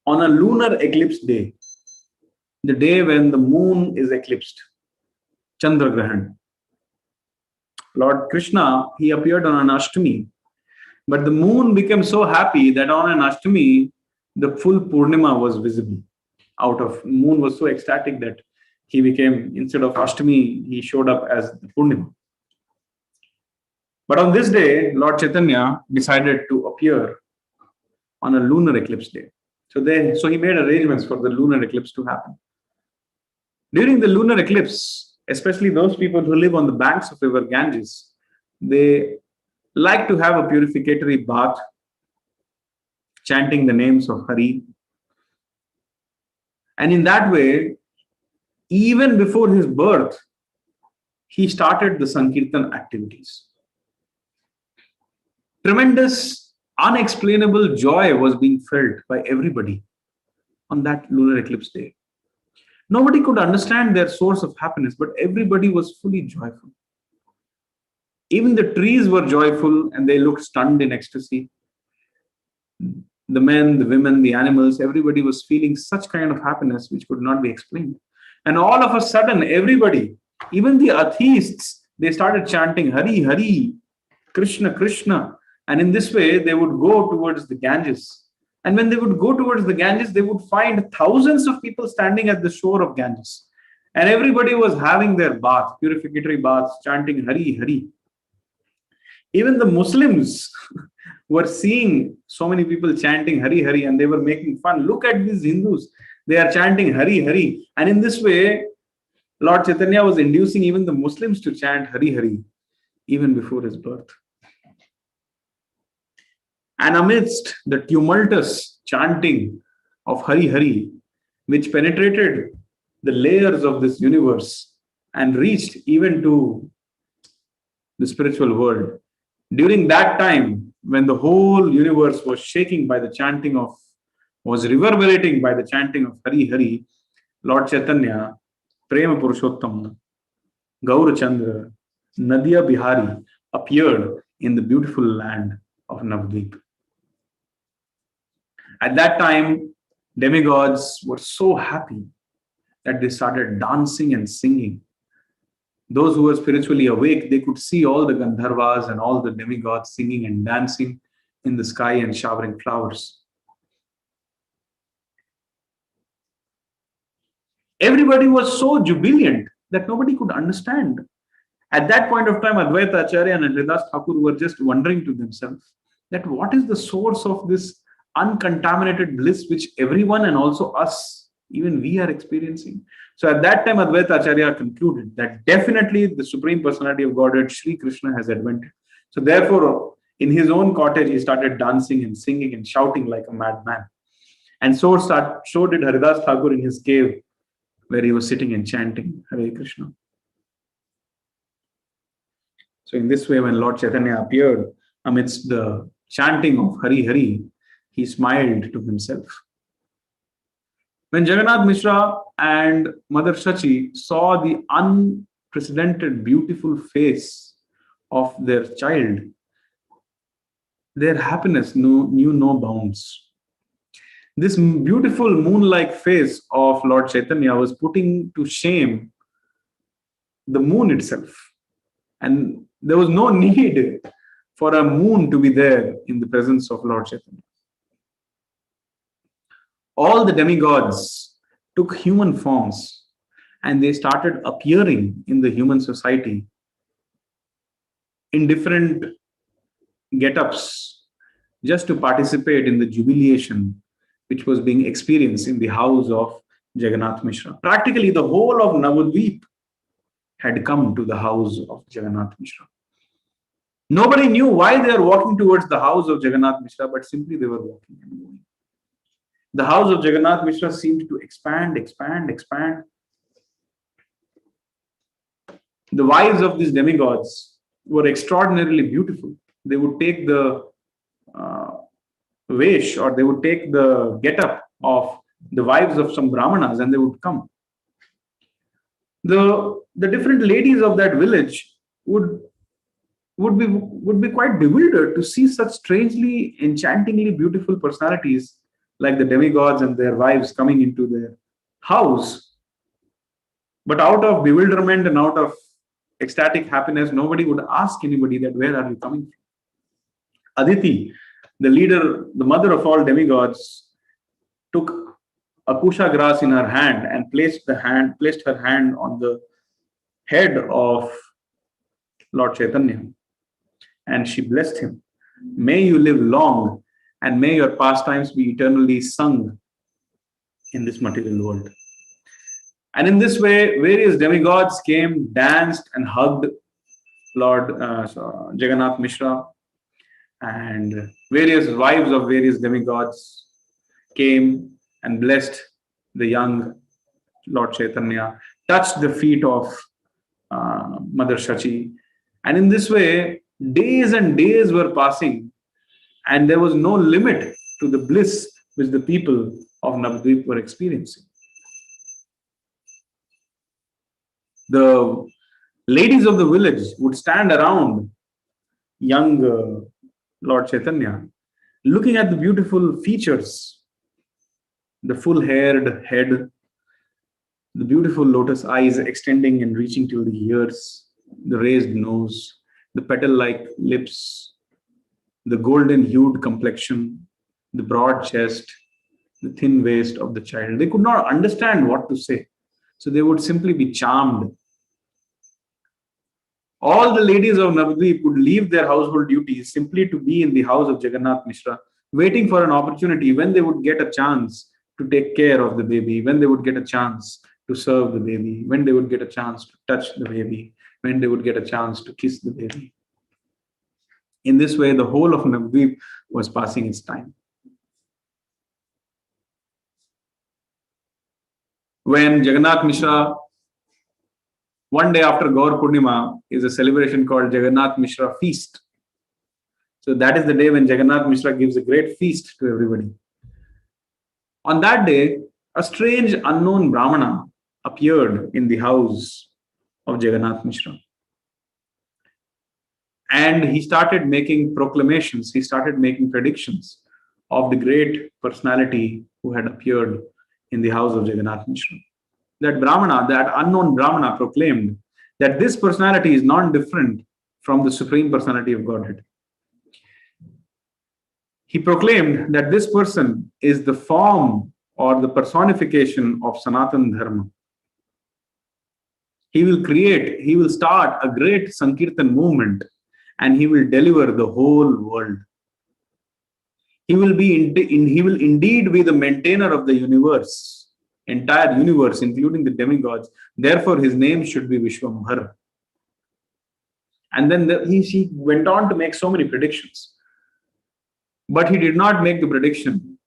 on a lunar eclipse day, the day when the moon is eclipsed, Chandragrahan. Lord Krishna, he appeared on an Ashtami, but the moon became so happy that on an Ashtami, the full Purnima was visible. Moon was so ecstatic that he became, instead of Ashtami, he showed up as the Purnima. But on this day, Lord Chaitanya decided to appear on a lunar eclipse day. So he made arrangements for the lunar eclipse to happen. During the lunar eclipse, especially those people who live on the banks of river Ganges, they like to have a purificatory bath, chanting the names of Hari. And in that way, even before his birth, he started the Sankirtan activities. Tremendous, unexplainable joy was being felt by everybody on that lunar eclipse day. Nobody could understand their source of happiness, but everybody was fully joyful. Even the trees were joyful and they looked stunned in ecstasy. The men, the women, the animals, everybody was feeling such kind of happiness which could not be explained. And all of a sudden, everybody, even the atheists, they started chanting Hari, Hari, Krishna, Krishna. And in this way, they would go towards the Ganges. And when they would go towards the Ganges, they would find thousands of people standing at the shore of Ganges. And everybody was having their bath, purificatory baths, chanting Hari, Hari. Even the Muslims were seeing so many people chanting Hari, Hari, and they were making fun. Look at these Hindus. They are chanting Hari, Hari. And in this way, Lord Chaitanya was inducing even the Muslims to chant Hari, Hari, even before his birth. And amidst the tumultuous chanting of Hari, Hari, which penetrated the layers of this universe and reached even to the spiritual world, during that time, when the whole universe was shaking by the chanting of, was reverberating by the chanting of Hari Hari, Lord Chaitanya, Prema Purushottam, Gaura Chandra, Nadia Bihari appeared in the beautiful land of Navadvip. At that time, demigods were so happy that they started dancing and singing. Those who were spiritually awake, they could see all the Gandharvas and all the demigods singing and dancing in the sky and showering flowers. Everybody was so jubilant that nobody could understand. At that point of time, Advaita Acharya and Haridas Thakur were just wondering to themselves that what is the source of this uncontaminated bliss which everyone and also us, even we, are experiencing. So at that time, Advaita Acharya concluded that definitely the Supreme Personality of Godhead, Sri Krishna, has advented. So therefore, in his own cottage, he started dancing and singing and shouting like a madman. And so did Haridas Thakur in his cave, where he was sitting and chanting Hare Krishna. So in this way, when Lord Chaitanya appeared amidst the chanting of Hari Hari, he smiled to himself. When Jagannath Mishra and Mother Shachi saw the unprecedented beautiful face of their child, their happiness knew no bounds. This beautiful moon-like face of Lord Chaitanya was putting to shame the moon itself. And there was no need for a moon to be there in the presence of Lord Chaitanya. All the demigods took human forms and they started appearing in the human society in different get-ups just to participate in the jubilation which was being experienced in the house of Jagannath Mishra. Practically the whole of Navadvip had come to the house of Jagannath Mishra. Nobody knew why they were walking towards the house of Jagannath Mishra, but simply they were walking and going. The house of Jagannath Mishra seemed to expand. The wives of these demigods were extraordinarily beautiful. They would take the vesh, or they would take the get-up of the wives of some brahmanas, and they would come. The different ladies of that village would be quite bewildered to see such strangely, enchantingly beautiful personalities like the demigods and their wives coming into their house. But out of bewilderment and out of ecstatic happiness, nobody would ask anybody that where are you coming from. Aditi, the leader, the mother of all demigods, took a kusha grass in her hand and placed her hand on the head of Lord Chaitanya, and she blessed him. May you live long, and may your pastimes be eternally sung in this material world. And in this way, various demigods came, danced, and hugged Lord Jagannath Mishra, and various wives of various demigods came and blessed the young Lord Chaitanya, touched the feet of Mother Shachi. And in this way, days and days were passing, and there was no limit to the bliss which the people of Navadvip were experiencing. The ladies of the village would stand around young Lord Chaitanya looking at the beautiful features, the full-haired head, the beautiful lotus eyes extending and reaching till the ears, the raised nose, the petal-like lips, the golden-hued complexion, the broad chest, the thin waist of the child. They could not understand what to say. So they would simply be charmed. All the ladies of Navadvip would leave their household duties simply to be in the house of Jagannath Mishra, waiting for an opportunity when they would get a chance to take care of the baby, when they would get a chance to serve the baby, when they would get a chance to touch the baby, when they would get a chance to kiss the baby. In this way, the whole of Navadvip was passing its time. When Jagannath Mishra, one day after Gaur Purnima, is a celebration called Jagannath Mishra Feast. So that is the day when Jagannath Mishra gives a great feast to everybody. On that day, a strange unknown Brahmana appeared in the house of Jagannath Mishra. And he started making proclamations, he started making predictions of the great personality who had appeared in the house of Jagannath Mishra. That Brahmana, that unknown Brahmana proclaimed that this personality is not different from the Supreme Personality of Godhead. He proclaimed that this person is the form or the personification of Sanatana Dharma. He will start a great Sankirtan movement and he will deliver the whole world. He will indeed be the maintainer of the universe, entire universe, including the demigods. Therefore, his name should be Vishwambhar. And then he went on to make so many predictions. But he did not make the prediction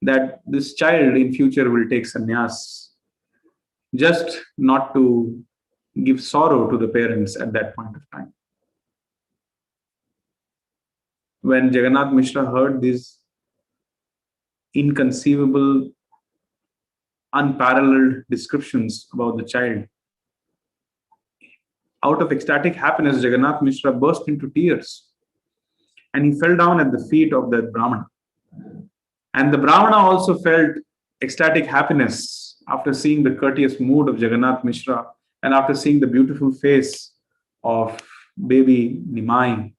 that this child in future will take sannyas, just not to give sorrow to the parents at that point of time. When Jagannath Mishra heard these inconceivable, unparalleled descriptions about the child, out of ecstatic happiness, Jagannath Mishra burst into tears and he fell down at the feet of that Brahmana. And the Brahmana also felt ecstatic happiness after seeing the courteous mood of Jagannath Mishra and after seeing the beautiful face of baby Nimai.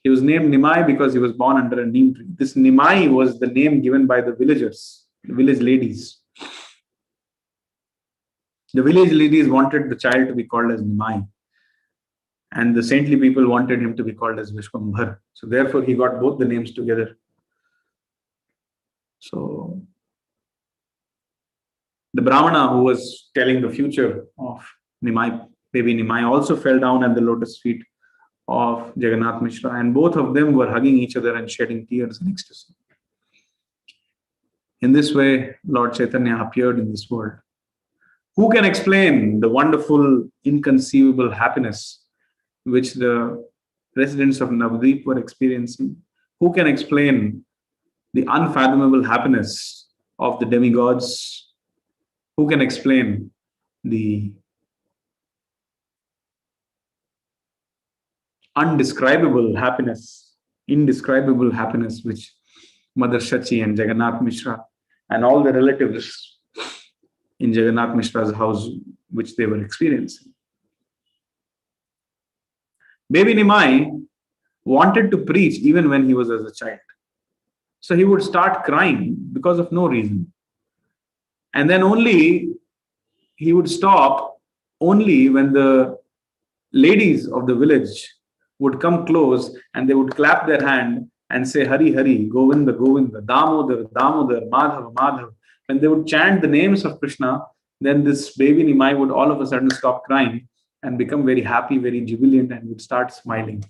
He was named Nimai because he was born under a neem tree. This Nimai was the name given by the villagers, the village ladies. The village ladies wanted the child to be called as Nimai. And the saintly people wanted him to be called as Vishwambhar. So therefore, he got both the names together. So the Brahmana who was telling the future of Nimai, baby Nimai, also fell down at the lotus feet of Jagannath Mishra, and both of them were hugging each other and shedding tears in ecstasy. In this way, Lord Caitanya appeared in this world. Who can explain the wonderful, inconceivable happiness which the residents of Navadvip were experiencing? Who can explain the unfathomable happiness of the demigods? Who can explain the indescribable happiness which Mother Shachi and Jagannath Mishra and all the relatives in Jagannath Mishra's house, which they were experiencing? Baby Nimai wanted to preach even when he was as a child. So he would start crying because of no reason. And then he would stop only when the ladies of the village would come close and they would clap their hand and say, Hari Hari, Govinda Govinda, Damodar Damodar, Madhav Madhav. When they would chant the names of Krishna, then this baby Nimai would all of a sudden stop crying and become very happy, very jubilant, and would start smiling.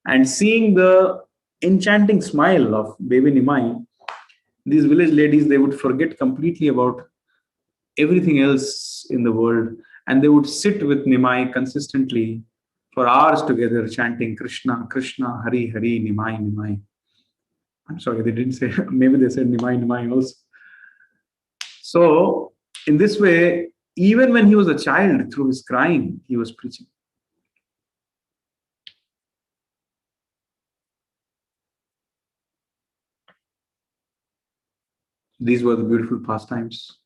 And seeing the enchanting smile of baby Nimai, these village ladies, they would forget completely about everything else in the world, and they would sit with Nimai consistently for hours together, chanting Krishna, Krishna, Hari, Hari, Nimai, Nimai. I'm sorry, they didn't say, maybe they said Nimai, Nimai also. So, in this way, even when he was a child, through his crying, he was preaching. These were the beautiful pastimes.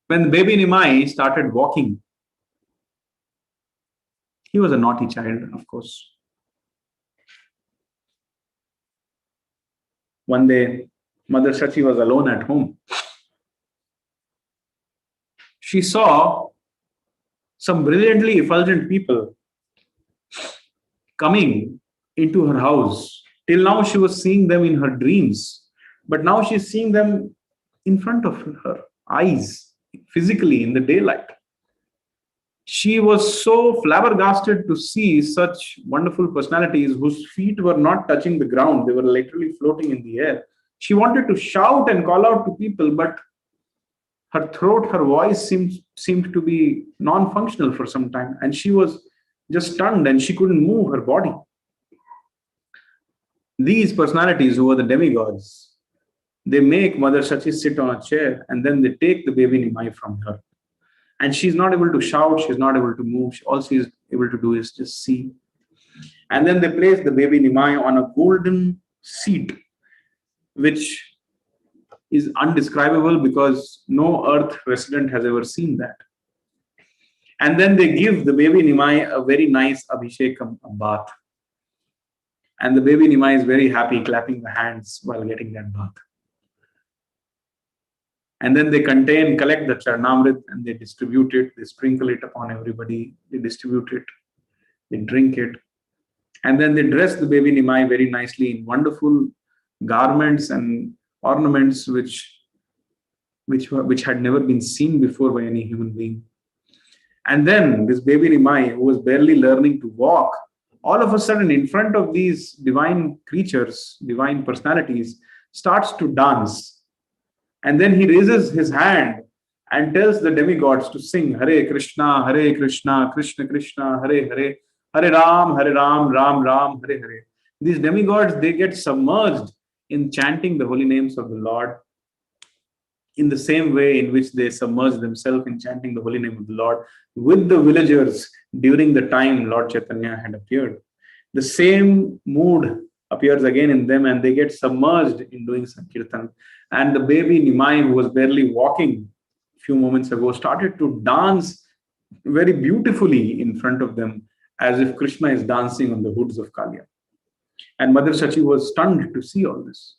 When the baby Nimai started walking, he was a naughty child, of course. One day, Mother Shachi was alone at home. She saw some brilliantly effulgent people coming into her house. Till now, she was seeing them in her dreams, but now she's seeing them in front of her eyes, physically in the daylight. She was so flabbergasted to see such wonderful personalities whose feet were not touching the ground. They were literally floating in the air. She wanted to shout and call out to people, but her throat, her voice seemed to be non-functional for some time. And she was just stunned and she couldn't move her body. These personalities, who were the demigods, they make Mother Shachi sit on a chair and then they take the baby Nimai from her. And she's not able to shout, she's not able to move. All she's able to do is just see. And then they place the baby Nimai on a golden seat, which is undescribable because no earth resident has ever seen that. And then they give the baby Nimai a very nice abhishekam, a bath. And the baby Nimai is very happy, clapping the hands while getting that bath. And then they collect the Charnamrit and they distribute it. They sprinkle it upon everybody. They distribute it. They drink it. And then they dress the baby Nimai very nicely in wonderful garments and ornaments which had never been seen before by any human being. And then this baby Nimai, who was barely learning to walk, all of a sudden in front of these divine creatures, divine personalities, starts to dance. And then he raises his hand and tells the demigods to sing Hare Krishna, Krishna Krishna, Hare Hare, Hare Ram, Ram Ram, Hare Hare. These demigods, they get submerged in chanting the holy names of the Lord in the same way in which they submerge themselves in chanting the holy name of the Lord with the villagers during the time Lord Chaitanya had appeared. The same mood appears again in them and they get submerged in doing Sankirtan. And the baby Nimai, who was barely walking a few moments ago, started to dance very beautifully in front of them as if Krishna is dancing on the hoods of Kalya. And Mother Shachi was stunned to see all this.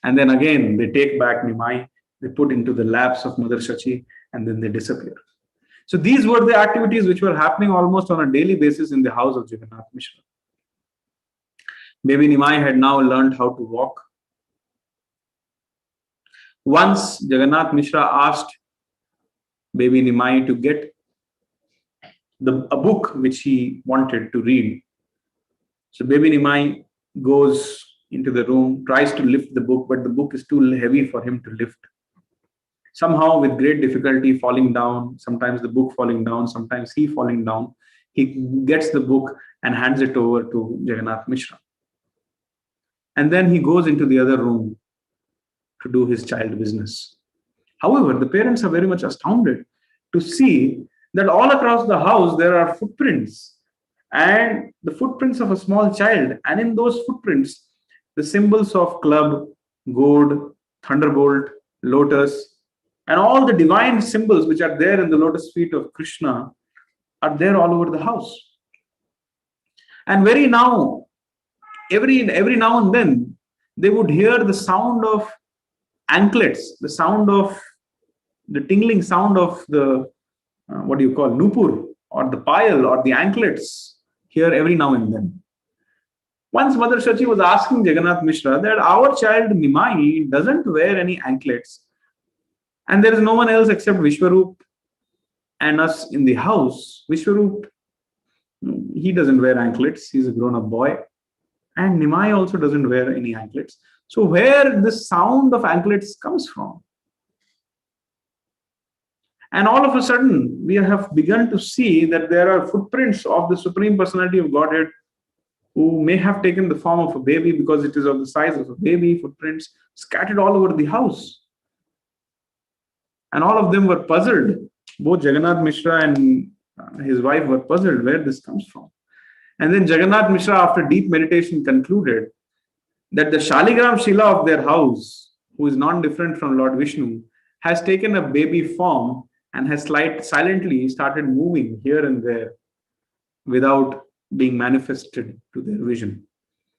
And then again, they take back Nimai, they put into the laps of Mother Shachi, and then they disappear. So these were the activities which were happening almost on a daily basis in the house of Jagannath Mishra. Baby Nimai had now learned how to walk. Once Jagannath Mishra asked baby Nimai to get a book which he wanted to read. So baby Nimai goes into the room, tries to lift the book, but the book is too heavy for him to lift. Somehow, with great difficulty, falling down, sometimes the book falling down, sometimes he falling down, he gets the book and hands it over to Jagannath Mishra. And then he goes into the other room to do his child business. However, the parents are very much astounded to see that all across the house there are footprints, and the footprints of a small child. And in those footprints, the symbols of club, gourd, thunderbolt, lotus, and all the divine symbols which are there in the lotus feet of Krishna are there all over the house. And every now and then, they would hear the sound of anklets, the tingling sound of the, nupur, or the pile, or the anklets, here every now and then. Once Mother Shachi was asking Jagannath Mishra that our child Nimai doesn't wear any anklets, and there is no one else except Vishwarup and us in the house. Vishwarup, he doesn't wear anklets, he's a grown-up boy. And Nimai also doesn't wear any anklets. So where the sound of anklets comes from? And all of a sudden, we have begun to see that there are footprints of the Supreme Personality of Godhead who may have taken the form of a baby because it is of the size of a baby, footprints scattered all over the house. And all of them were puzzled. Both Jagannath Mishra and his wife were puzzled where this comes from. And then Jagannath Mishra, after deep meditation, concluded that the Shaligram Shila of their house, who is non different from Lord Vishnu, has taken a baby form and has silently started moving here and there without being manifested to their vision.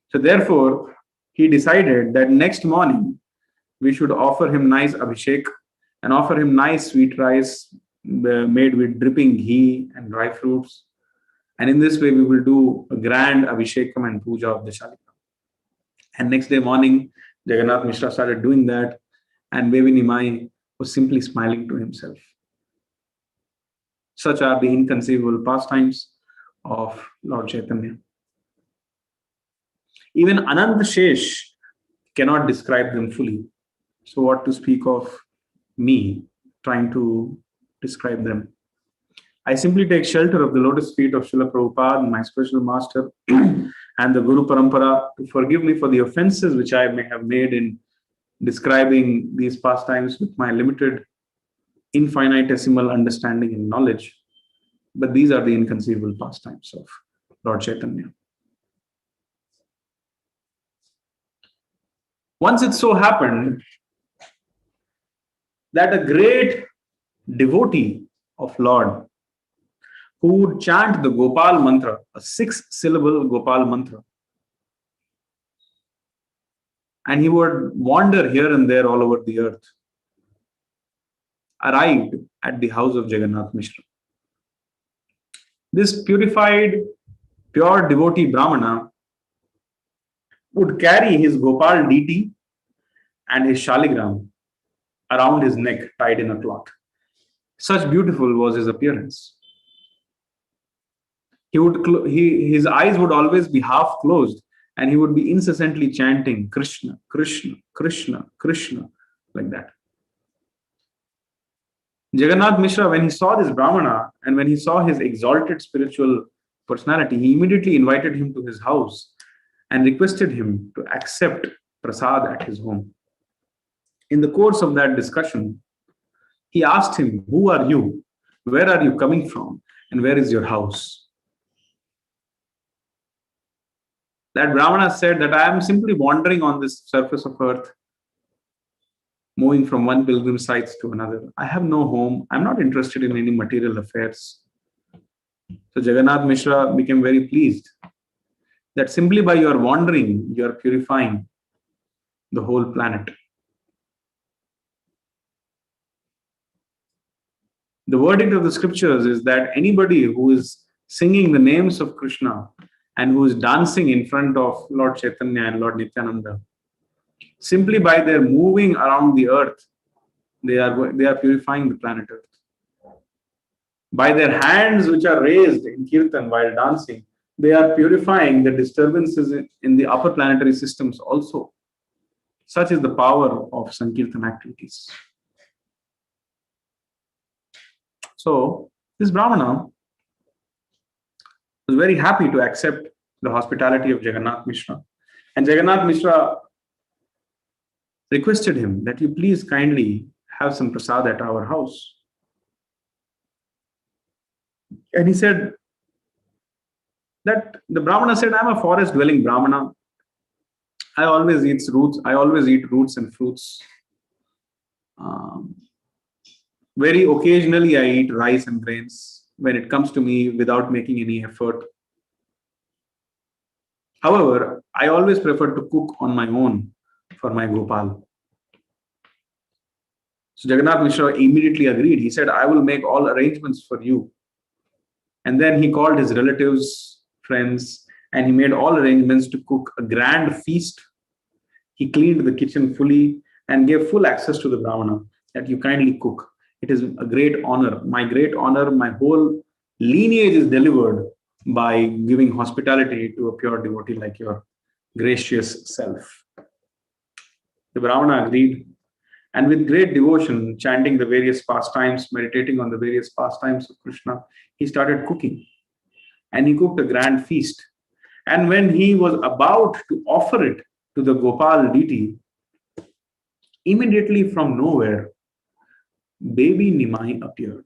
So, therefore, he decided that next morning we should offer him nice abhishek and offer him nice sweet rice made with dripping ghee and dry fruits. And in this way, we will do a grand abhishekam and puja of the Shalikram. And next day morning, Jagannath Mishra started doing that, and Baby Nimai was simply smiling to himself. Such are the inconceivable pastimes of Lord Chaitanya. Even Anant Shesh cannot describe them fully. So, what to speak of me trying to describe them? I simply take shelter of the lotus feet of Srila Prabhupada, my spiritual master, and the Guru Parampara to forgive me for the offenses which I may have made in describing these pastimes with my limited, infinitesimal understanding and knowledge. But these are the inconceivable pastimes of Lord Chaitanya. Once it so happened that a great devotee of Lord who would chant the Gopal mantra, a 6-syllable Gopal mantra, and he would wander here and there all over the earth, arrived at the house of Jagannath Mishra. This purified, pure devotee Brahmana would carry his Gopal deity and his Shaligram around his neck, tied in a cloth. Such beautiful was his appearance. His eyes would always be half closed, and he would be incessantly chanting Krishna, Krishna, Krishna, Krishna, like that. Jagannath Mishra, when he saw this Brahmana and when he saw his exalted spiritual personality, he immediately invited him to his house and requested him to accept prasad at his home. In the course of that discussion, he asked him, "Who are you? Where are you coming from? And where is your house?" That Brahmana said that I am simply wandering on this surface of earth, moving from one pilgrim site to another. I have no home. I'm not interested in any material affairs. So Jagannath Mishra became very pleased that simply by your wandering, you are purifying the whole planet. The verdict of the scriptures is that anybody who is singing the names of Krishna and who is dancing in front of Lord Chaitanya and Lord Nityananda, simply by their moving around the earth, they are purifying the planet Earth. By their hands which are raised in kirtan while dancing, they are purifying the disturbances in the upper planetary systems also. Such is the power of Sankirtan activities. So, this Brahmana was very happy to accept the hospitality of Jagannath Mishra. And Jagannath Mishra requested him that you please kindly have some prasad at our house. And he said that the Brahmana said, I'm a forest dwelling Brahmana. I always eat roots and fruits. Very occasionally I eat rice and grains when it comes to me without making any effort. However, I always prefer to cook on my own for my Gopal. So Jagannath Mishra immediately agreed. He said, I will make all arrangements for you. And then he called his relatives, friends, and he made all arrangements to cook a grand feast. He cleaned the kitchen fully and gave full access to the Brahmana that you kindly cook. It is a great honor. My great honor, my whole lineage is delivered by giving hospitality to a pure devotee like your gracious self. The Brahmana agreed, and with great devotion, chanting the various pastimes, meditating on the various pastimes of Krishna, he started cooking. And he cooked a grand feast. And when he was about to offer it to the Gopal deity, immediately from nowhere, baby Nimai appeared.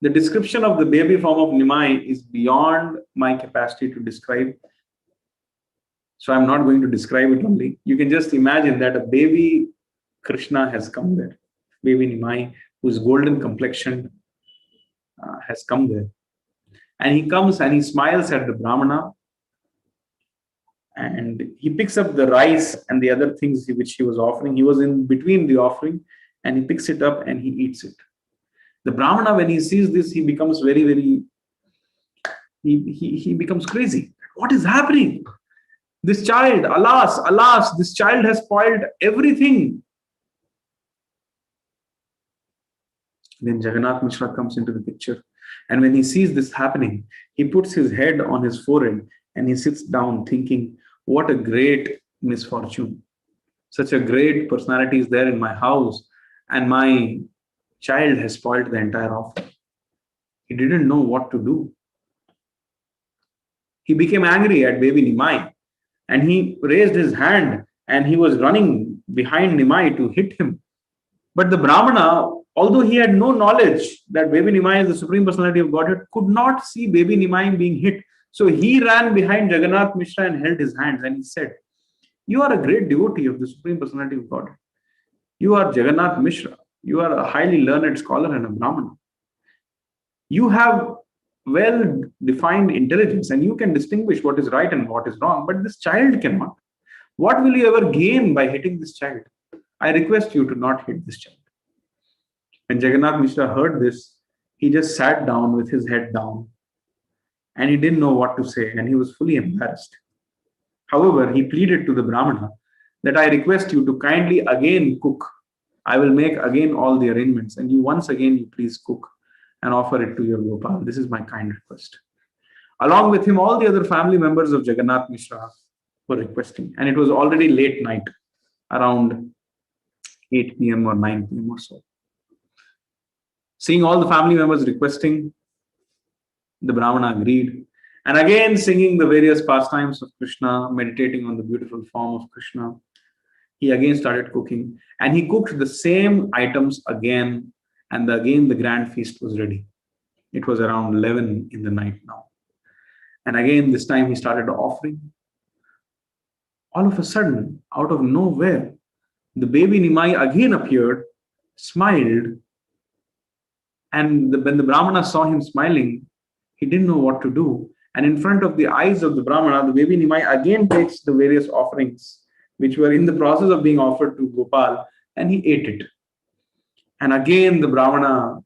The description of the baby form of Nimai is beyond my capacity to describe. So I'm not going to describe it only. You can just imagine that a baby Krishna has come there. Baby Nimai, whose golden complexion has come there. And he comes and he smiles at the Brahmana, and he picks up the rice and the other things which he was offering. He was in between the offering, and he picks it up and he eats it. The Brahmana, when he sees this, he becomes he becomes crazy. What is happening? This child, alas, alas, this child has spoiled everything. Then Jagannath Mishra comes into the picture. And when he sees this happening, he puts his head on his forehead and he sits down thinking, what a great misfortune. Such a great personality is there in my house, and my child has spoiled the entire offer. He didn't know what to do. He became angry at baby Nimai, and he raised his hand and he was running behind Nimai to hit him. But the Brahmana, although he had no knowledge that baby Nimai is the Supreme Personality of Godhead, could not see baby Nimai being hit. So he ran behind Jagannath Mishra and held his hands, and he said, you are a great devotee of the Supreme Personality of Godhead. You are Jagannath Mishra. You are a highly learned scholar and a Brahmana. You have well-defined intelligence and you can distinguish what is right and what is wrong, but this child cannot. What will you ever gain by hitting this child? I request you to not hit this child. When Jagannath Mishra heard this, he just sat down with his head down and he didn't know what to say, and he was fully embarrassed. However, he pleaded to the Brahmana that I request you to kindly again cook. I will make again all the arrangements, and you once again you please cook and offer it to your Gopal. This is my kind request. Along with him, all the other family members of Jagannath Mishra were requesting, and it was already late night, around 8 p.m. or 9 p.m. or so. Seeing all the family members requesting, the Brahmana agreed. And again, singing the various pastimes of Krishna, meditating on the beautiful form of Krishna, he again started cooking. And he cooked the same items again, and again the grand feast was ready. It was around 11 in the night now. And again, this time he started offering. All of a sudden, out of nowhere, the baby Nimai again appeared, smiled, and when the Brahmana saw him smiling, he didn't know what to do. And in front of the eyes of the Brahmana, the baby Nimai again takes the various offerings which were in the process of being offered to Gopal, and he ate it. And again the Brahmana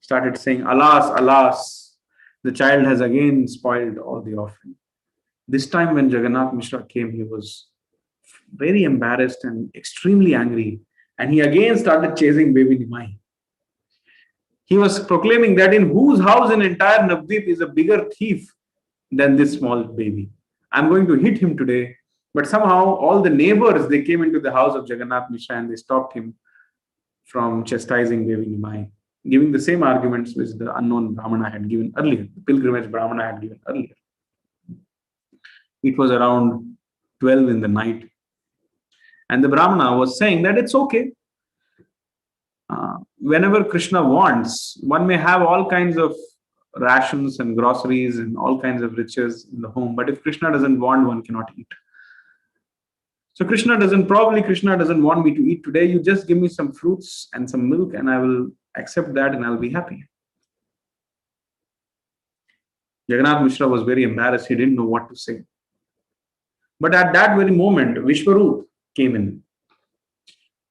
started saying, alas, alas, the child has again spoiled all the offering. This time when Jagannath Mishra came, he was very embarrassed and extremely angry. And he again started chasing baby Nimai. He was proclaiming that in whose house in entire Navdeep is a bigger thief than this small baby. I'm going to hit him today. But somehow all the neighbors, they came into the house of Jagannath Mishra and they stopped him from chastising baby Nimai, giving the same arguments which the unknown Brahmana had given earlier, the pilgrimage Brahmana had given earlier. It was around 12 in the night. And the Brahmana was saying that it's okay. Whenever Krishna wants, one may have all kinds of rations and groceries and all kinds of riches in the home. But if Krishna doesn't want, one cannot eat. So Krishna doesn't want me to eat today. You just give me some fruits and some milk and I will accept that and I'll be happy. Jagannath Mishra was very embarrassed. He didn't know what to say. But at that very moment, Vishwarup came in.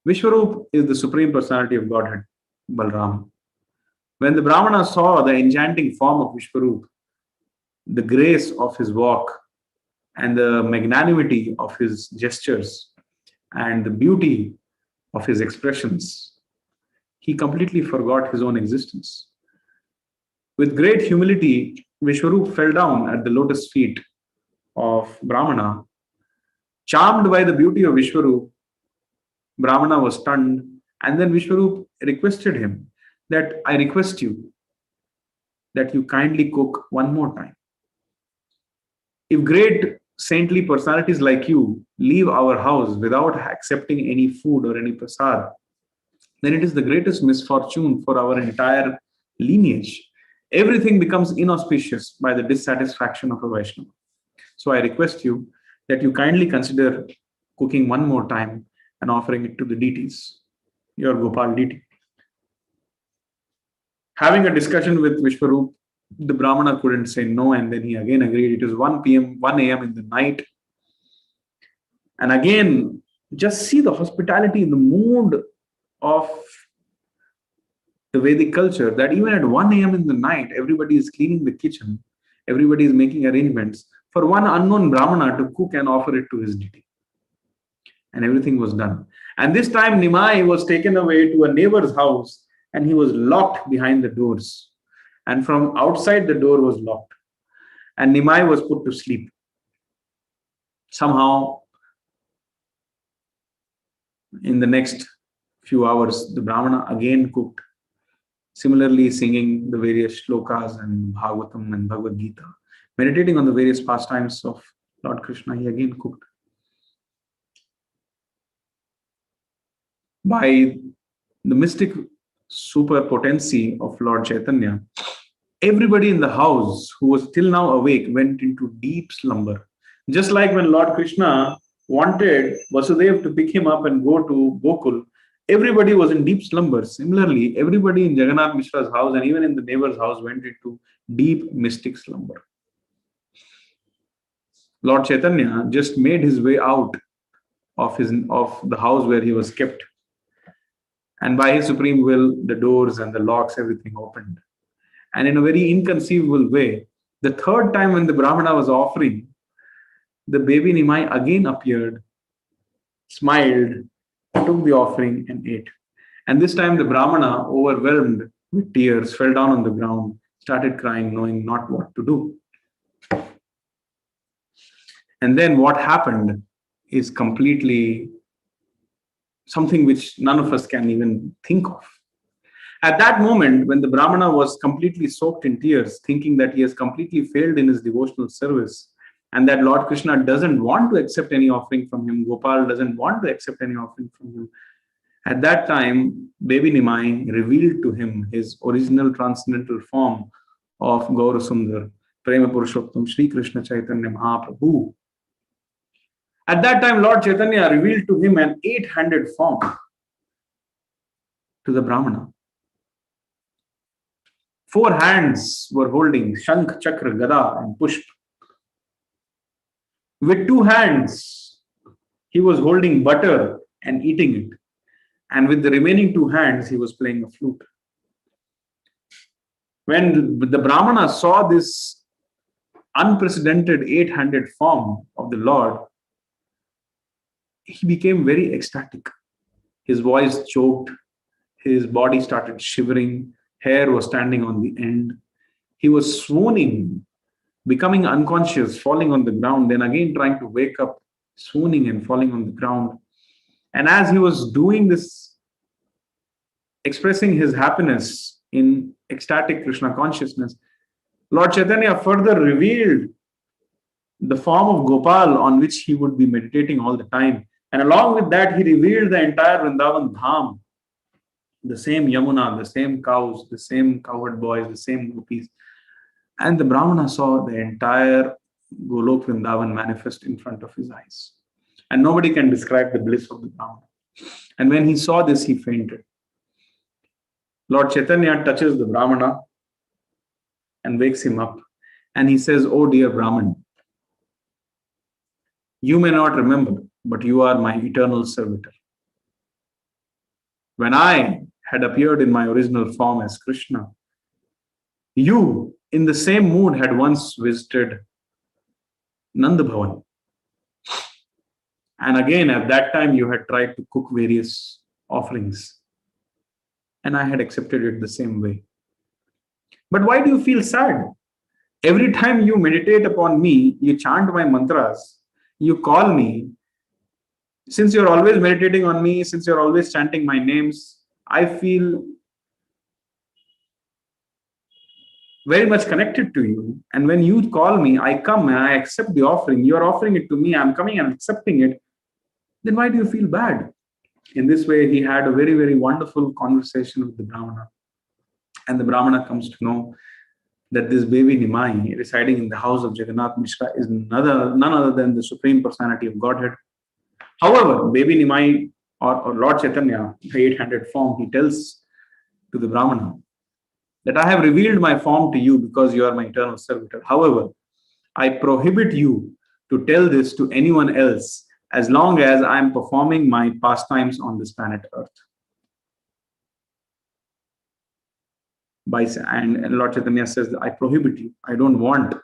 Vishwarup is the Supreme Personality of Godhead, Balram. When the Brahmana saw the enchanting form of Vishwarup, the grace of his walk, and the magnanimity of his gestures, and the beauty of his expressions, he completely forgot his own existence. With great humility, Vishwarup fell down at the lotus feet of Brahmana. Charmed by the beauty of Vishwarup, Brahmana was stunned, and then Vishwarup requested him that I request you that you kindly cook one more time. If great saintly personalities like you leave our house without accepting any food or any prasad, then it is the greatest misfortune for our entire lineage. Everything becomes inauspicious by the dissatisfaction of a Vaishnava. So I request you that you kindly consider cooking one more time and offering it to the deities, your Gopal deity. Having a discussion with Vishwarup, the Brahmana couldn't say no, and then he again agreed. It was 1 p.m., 1 a.m. in the night. And again, just see the hospitality in the mood of the Vedic culture, that even at 1 a.m. in the night, everybody is cleaning the kitchen, everybody is making arrangements for one unknown Brahmana to cook and offer it to his deity. And everything was done. And this time, Nimai was taken away to a neighbor's house and he was locked behind the doors. And from outside, the door was locked. And Nimai was put to sleep. Somehow, in the next few hours, the Brahmana again cooked, similarly singing the various shlokas and Bhagavatam and Bhagavad Gita, meditating on the various pastimes of Lord Krishna. He again cooked. By the mystic superpotency of Lord Chaitanya, everybody in the house who was till now awake went into deep slumber. Just like when Lord Krishna wanted Vasudeva to pick him up and go to Gokul, everybody was in deep slumber. Similarly, everybody in Jagannath Mishra's house and even in the neighbor's house went into deep mystic slumber. Lord Chaitanya just made his way out of the house where he was kept. And by his supreme will, the doors and the locks, everything opened. And in a very inconceivable way, the third time when the Brahmana was offering, the baby Nimai again appeared, smiled, took the offering and ate. And this time the Brahmana, overwhelmed with tears, fell down on the ground, started crying, knowing not what to do. And then what happened is completely something which none of us can even think of. At that moment, when the Brahmana was completely soaked in tears, thinking that he has completely failed in his devotional service, and that Lord Krishna doesn't want to accept any offering from him, Gopal doesn't want to accept any offering from him, at that time, baby Nimai revealed to him his original transcendental form of Gaura Sundar, Prema Purushottam, Sri Krishna Chaitanya Mahaprabhu. At that time, Lord Chaitanya revealed to him an 8-handed form to the Brahmana. 4 hands were holding Shankh, Chakra, Gada and Pushp. With 2 hands, he was holding butter and eating it. And with the remaining 2 hands, he was playing a flute. When the Brahmana saw this unprecedented 8-handed form of the Lord, he became very ecstatic. His voice choked, his body started shivering, hair was standing on the end. He was swooning, becoming unconscious, falling on the ground, then again trying to wake up, swooning and falling on the ground. And as he was doing this, expressing his happiness in ecstatic Krishna consciousness, Lord Chaitanya further revealed the form of Gopal on which he would be meditating all the time. And along with that, he revealed the entire Vrindavan Dham, the same Yamuna, the same cows, the same cowherd boys, the same gopis. And the Brahmana saw the entire Golok Vrindavan manifest in front of his eyes. And nobody can describe the bliss of the Brahmana. And when he saw this, he fainted. Lord Chaitanya touches the Brahmana and wakes him up. And he says, "Oh dear Brahman, you may not remember, but you are my eternal servitor. When I had appeared in my original form as Krishna, you, in the same mood, had once visited Nanda Bhavan. And again, at that time, you had tried to cook various offerings. And I had accepted it the same way. But why do you feel sad? Every time you meditate upon me, you chant my mantras, you call me. Since you're always meditating on me, since you're always chanting my names, I feel very much connected to you. And when you call me, I come and I accept the offering. You're offering it to me, I'm coming and accepting it. Then why do you feel bad?" In this way, he had a very, very wonderful conversation with the Brahmana. And the Brahmana comes to know that this baby Nimai residing in the house of Jagannath Mishra is none other than the Supreme Personality of Godhead. However, baby Nimai or Lord Chaitanya, the 800 form, he tells to the Brahmana that I have revealed my form to you because you are my eternal servitor. However, I prohibit you to tell this to anyone else as long as I am performing my pastimes on this planet Earth. And Lord Chaitanya says, I prohibit you. I don't want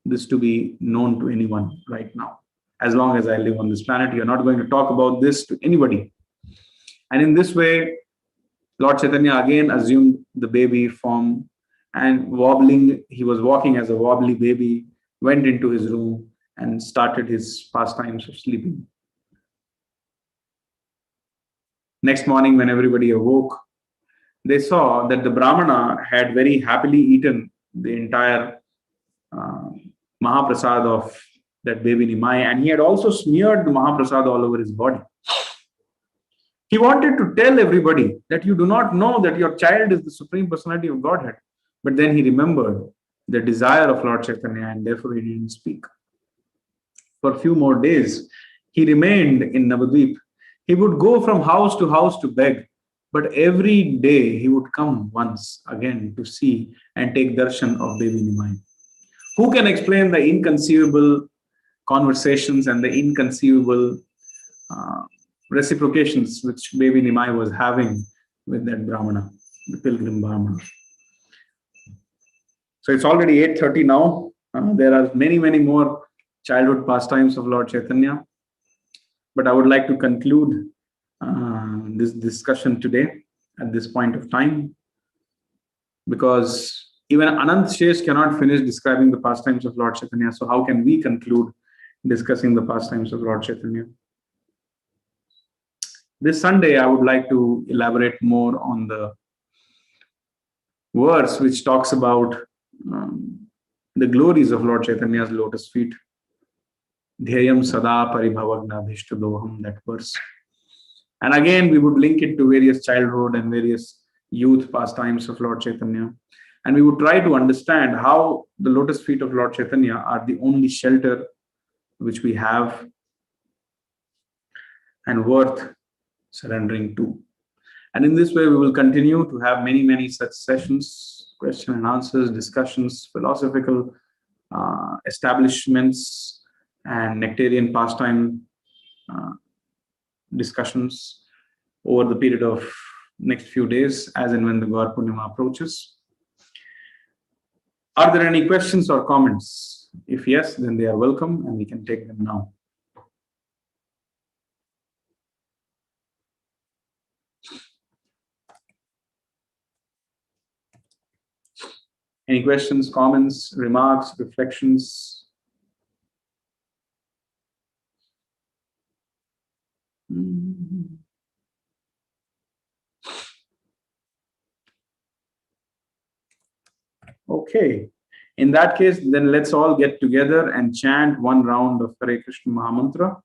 this to be known to anyone right now. As long as I live on this planet, you're not going to talk about this to anybody. And in this way, Lord Chaitanya again assumed the baby form and he was walking as a wobbly baby, went into his room and started his pastimes of sleeping. Next morning, when everybody awoke, they saw that the Brahmana had very happily eaten the entire Mahaprasad of that baby Nimai, and he had also smeared the Mahaprasad all over his body. He wanted to tell everybody that you do not know that your child is the Supreme Personality of Godhead. But then he remembered the desire of Lord Chaitanya and therefore he didn't speak. For a few more days, he remained in Navadvip. He would go from house to beg, but every day he would come once again to see and take darshan of baby Nimai. Who can explain the inconceivable conversations and the inconceivable reciprocations which baby Nimai was having with that Brahmana, the pilgrim Brahmana? So it's already 8:30 now. There are many more childhood pastimes of Lord Chaitanya. But I would like to conclude this discussion today at this point of time, because even Anant Shesh cannot finish describing the pastimes of Lord Chaitanya. So how can we conclude discussing the pastimes of Lord Chaitanya? This Sunday, I would like to elaborate more on the verse which talks about the glories of Lord Chaitanya's lotus feet. Dhyayam sada paribhavagna bhishtadoham, that verse. And again, we would link it to various childhood and various youth pastimes of Lord Chaitanya. And we would try to understand how the lotus feet of Lord Chaitanya are the only shelter which we have and worth surrendering to. And in this way, we will continue to have many such sessions, question and answers, discussions, philosophical establishments, and nectarian pastime discussions over the period of next few days, as and when the Gaur Purnima approaches. Are there any questions or comments? If yes, then they are welcome and we can take them now. Any questions, comments, remarks, reflections? Okay. In that case, then let's all get together and chant one round of Hare Krishna Mahamantra.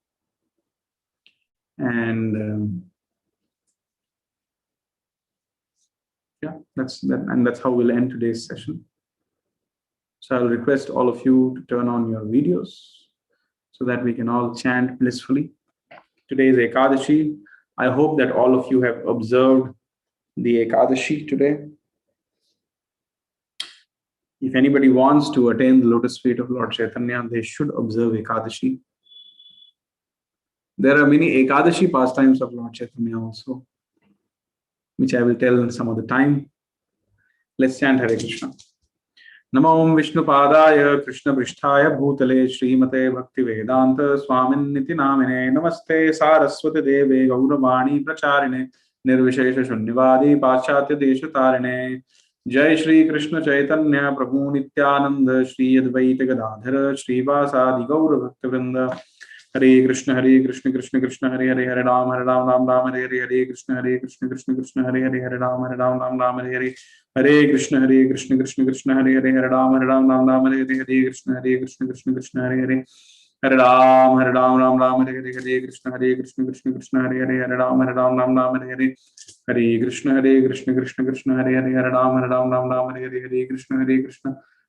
And that's how we'll end today's session. So I'll request all of you to turn on your videos so that we can all chant blissfully. Today is Ekadashi. I hope that all of you have observed the Ekadashi today. If anybody wants to attain the lotus feet of Lord Chaitanya, they should observe Ekadashi. There are many Ekadashi pastimes of Lord Chaitanya also, which I will tell some other time. Let's chant Hare Krishna. Namo Vishnu Padaya Krishna Pristhaya Bhutale Srimate Bhakti Vedanta Swamin Niti Namine Namaste Saraswati Deve Gauravani Pracharine Nirvishesha Shunyavadi Paschatya Desha Tarine Jai Shri Krishna Chaitanya Prabhu Nityananda Shri Advaita Gadadhara Shri Vasadi Gaura Bhakta Vrinda Hare Krishna Krishna Krishna Hare Hare Hare Ram Ram Hare Hare Hare Krishna Krishna Krishna Hare Hare Hare Ram Ram Hare Hare Hare Krishna Krishna Krishna Hare Hare Hare Ram Ram Hare Hare Hare Krishna Krishna Hare Hare Hare Ram Ram Hare Hare Hare Krishna Krishna Hare Hare Hare Ram Ram Hare Hare Hare Krishna Krishna Hare Hare Hare Ram Ram Hare Hare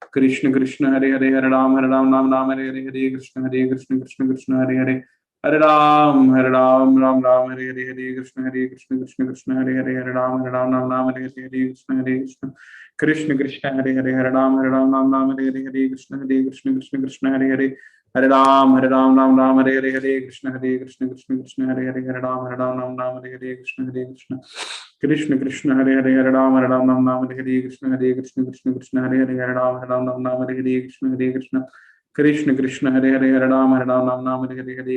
Krishna Krishna Hare Hare Hare Ram Ram Ram Hare Hare Krishna Krishna Krishna Hare Hare Hare Ram Ram Ram Hare Hare Krishna Krishna Hare Hare Hare Ram Hare Hare Krishna Krishna Hare Hare Ram Ram Hare Hare Krishna Krishna Hare Hare Hare Ram Hare Hare Krishna Krishna Hare Hare Hare Ram Hare Hare Krishna Krishna Hare Hare Ram Hare Hare Krishna Krishna Hare Hare Hare Ram Hare Hare Krishna Krishna Hare Hare Ram Hare Hare Krishna Krishna Hare Hare Hare Ram Hare Hare Hare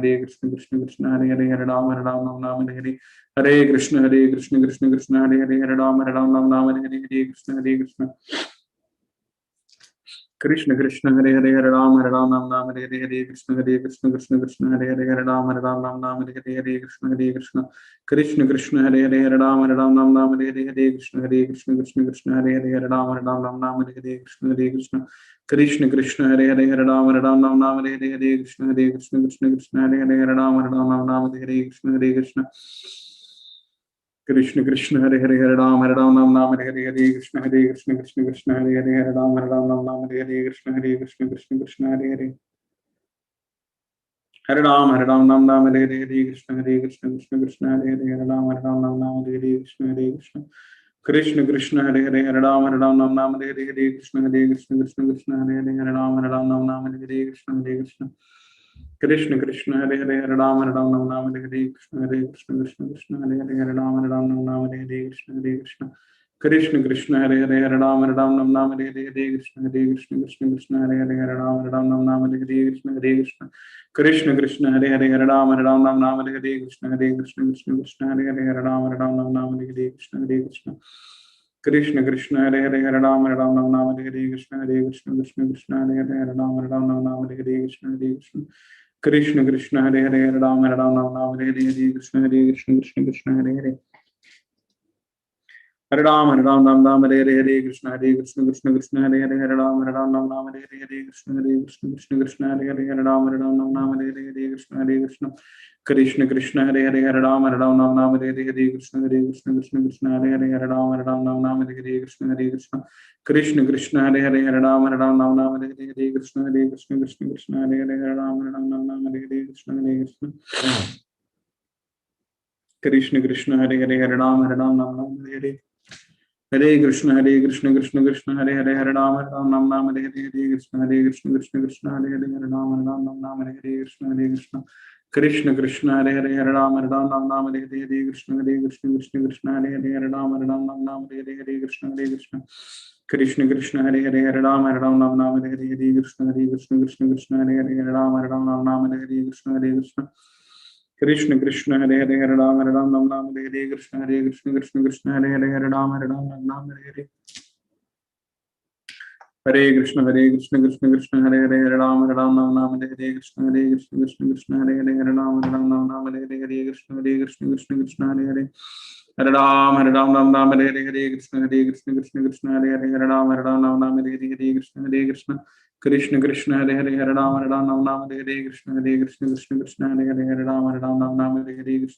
Krishna Krishna Hare Hare Ram Hare Hare Krishna Krishna Hare Hare Ram Hare Hare Krishna Krishna Hare Hare Ram Hare Hare Krishna Krishna Hare Hare Ram Hare Hare Krishna Krishna Hare Hare Ram Hare Hare Krishna Krishna Hare Hare Ram Hare Hare Krishna Krishna Hare Hare Ram Hare Hare Krishna Krishna Hare Hare Ram Nam Hare Hare Krishna Krishna Hare Hare Ram Nam Hare Hare Krishna Krishna Hare Hare Hare Ram Nam Hare Hare Krishna Krishna Hare Hare Ram Nam Hare Hare Krishna Krishna Hare Hare Ram Nam Hare Hare Krishna Krishna Hare Hare Ram Nam Hare Hare Krishna Krishna Hare Hare Ram Nam Hare Hare Krishna Hare Hare Ram Nam Hare Hare Krishna Krishna Hare Hare Ram Nam Hare Hare Krishna Hare Hare Ram Nam Hare Hare Krishna Krishna Hare Hare Ram Nam Hare Hare Krishna Hare Hare Ram Nam Hare Hare Krishna Krishna Hare Hare Ram Nam Hare Hare Krishna Hare Hare Ram Nam Hare Hare Krishna Krishna Hare Hare Ram Nam Hare Hare Krishna Hare Hare Hare Ram Nam Hare Hare Krishna Krishna Hare Hare Ram Nam Hare Hare Krishna Hare Hare Ram Nam Hare Hare Krishna Krishna Hare Hare Ram Nam Hare Hare Krishna Hare Hare Ram Nam Hare Hare Krishna Krishna Hare Hare Ram Nam Hare Hare Krishna Hare Hare Ram Nam Hare Hare Krishna Krishna Hare Hare Ram Nam Hare Hare Hare Krishna Krishna Hare Hare Ram Nam Hare Hare Krishna Hare Hare Ram Nam Hare Hare Krishna Krishna Hare Hare Ram Nam Hare Hare Krishna Hare Hare Ram Nam Hare Hare Krishna Krishna Hare Hare Ram Nam Hare Hare Krishna Hare Hare Ram Nam Hare Hare Krishna Krishna Hare Hare Ram Nam Hare Hare Krishna Hare Hare Ram Nam Hare Hare Hare Krishna Hare Hare Ram Nam Hare Hare Krishna Hare Hare Ram Nam Hare Hare Krishna Hare Hare Hare Ram Nam Hare Hare Krishna Hare Hare Ram Nam Hare Hare Krishna Krishna Hare Hare Ram Nam Hare Hare Krishna Hare Hare Ram Nam Hare Hare Krishna Krishna Hare Hare Ram Nam Hare Hare Krishna Hare Hare Ram Nam Hare Hare Krishna Krishna Hare Hare Ram Nam Hare Hare Krishna Hare Hare Hare Ram Ram Hare Hare Hare Krishna Krishna Hare Hare Ram Nam Hare Hare Krishna Hare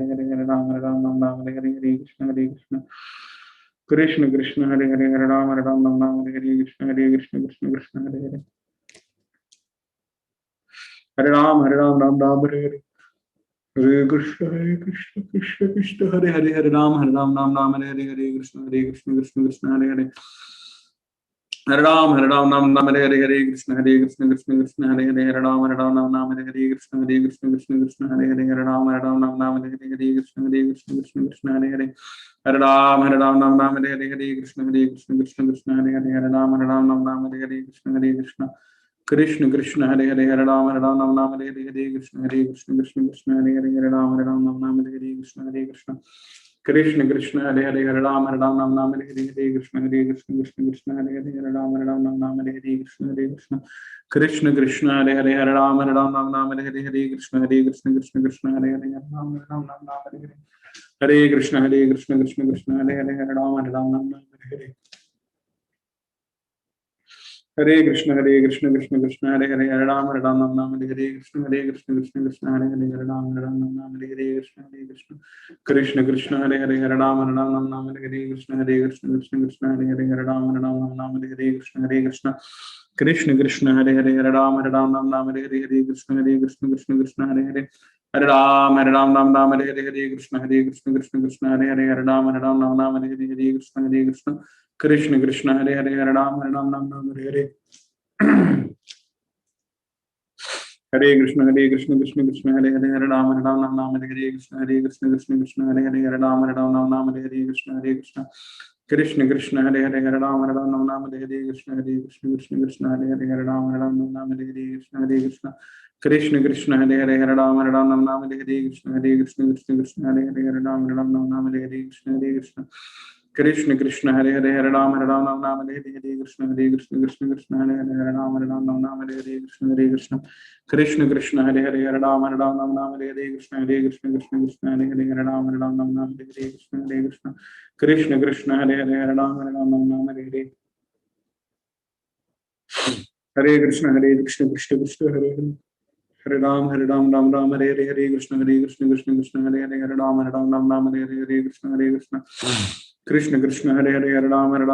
Hare Hare Ram Nam Hare Hare Krishna Hare Hare Ram Nam Hare Hare Krishna Hare Hare Ram Nam Hare Hare Krishna Hare Hare Hare Ram Nam Hare Hare Krishna Hare Hare Ram Nam Hare Hare Krishna Krishna Hare Hare Ram Nam Hare Hare Krishna Hare Hare Ram Nam Hare Hare Krishna Krishna Hare Hare Ram Nam Hare Hare Krishna Hare Hare Ram Nam Hare Hare Krishna Krishna Hare Hare Ram Nam Hare Hare Krishna Hare Hare Ram Nam Hare Hare Hare Krishna Hare Hare Ram Nam Hare Hare Hare Krishna, Hare Krishna, Krishna Krishna, Hare Hare, Hare Ram, Ram, Hare Hare Krishna, Hare Krishna, Krishna Krishna, Hare Hare, Hare Ram, Ram, Hare Hare Krishna, Hare Krishna, Krishna Krishna, Hare Hare, Hare Ram, Hare Hare Krishna, Hare Krishna, Krishna Krishna, Hare Hare, Hare Ram, Hare Hare Krishna, Hare Krishna, Krishna Krishna, Hare Hare, Hare Ram, Hare Hare Krishna, Hare Krishna, Krishna Krishna, Hare Hare, Hare Ram, Hare Hare Krishna, Hare Krishna, Krishna Krishna, Hare Hare, Hare Ram, Hare Hare Krishna, Hare Krishna, Krishna Krishna, Hare Hare, Hare Ram, Hare Hare. Hare Krishna, Krishna Krishna, Hare Hare, Hare Ram, Hare Krishna, Hare Krishna, Krishna Krishna, Hare Hare, Hare Ram, Hare Krishna, Hare Krishna, Krishna Krishna, Hare Hare, Hare Ram, Hare Krishna, Hare Krishna, Krishna Krishna, Hare Hare, Hare Ram, Hare Krishna, Hare Krishna, Krishna Krishna, Hare Hare, Hare Ram, Hare Krishna, Hare Krishna, Krishna Krishna, Hare Hare, Hare Ram, Hare Krishna, Hare Krishna, Krishna Krishna, Hare Hare, Hare Ram, Hare Krishna, Hare Krishna, Krishna Krishna, Hare Hare, Hare Ram, Hare Krishna, Hare Krishna, Krishna Krishna, Hare Hare, Hare Ram, Hare Krishna, Hare Krishna, Krishna Krishna, Hare Hare, Hare Ram, Hare Krishna, Hare Krishna, Krishna Krishna, Hare Hare, Hare Ram, Hare Hare, Hare Krishna, Krishna Krishna, Hare Hare, Hare Ram, Ram, Hare Hare, Hare Krishna, Krishna Krishna, Hare Hare, Hare Ram, Hare Hare, Hare Krishna, Krishna Krishna, Hare Hare, Hare Ram, Hare Hare,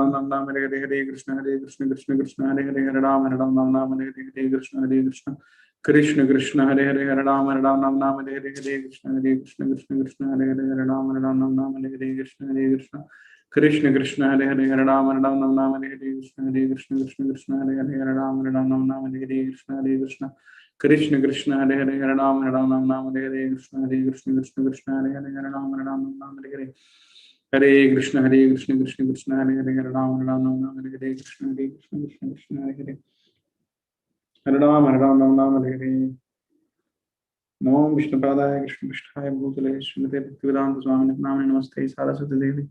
Hare Krishna, Krishna Krishna, Hare Hare, Hare Ram, Hare Hare, Krishna, Krishna, Hare Hare, Hare Ram, Hare Hare, Hare Krishna, Krishna, Hare Hare, Hare Ram, Hare Hare, Krishna, Krishna, Hare Hare, Hare Ram, Hare Hare, Krishna, Hare Hare, Hare Ram, Hare Hare, Krishna Krishna, Hare Hare, Hare Ram, Hare Hare, Krishna, Krishna, Hare Hare, Hare Ram, Hare Hare, Hare Krishna, Krishna Hare Hare, Hare Ram, Hare Hare, Krishna, Krishna, Hare Hare, Hare Ram, Hare Hare. Om Vishnu Padaya Krishna Vishtaya Bhutale Srimate Bhaktivedanta Swamine Namane Namaste Saraswati Devi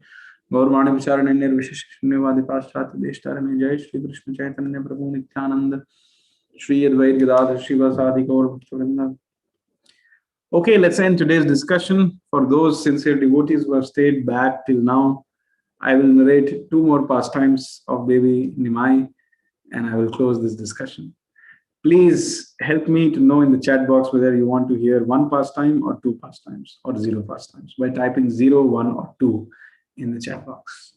Gaurvani Vicharane Nirvishishunivadi Paschati Deshtarane Jai Shri Krishna Chaitanya Prabhu Nityananda Shri Advait Gadadhar Shivasadi Gaur Bhaktivinoda. Okay, let's end today's discussion. For those sincere devotees who have stayed back till now, I will narrate two more pastimes of baby Nimai and I will close this discussion. Please help me to know in the chat box whether you want to hear one pastime or two pastimes or zero pastimes by typing 0, 1 or 2 in the chat box.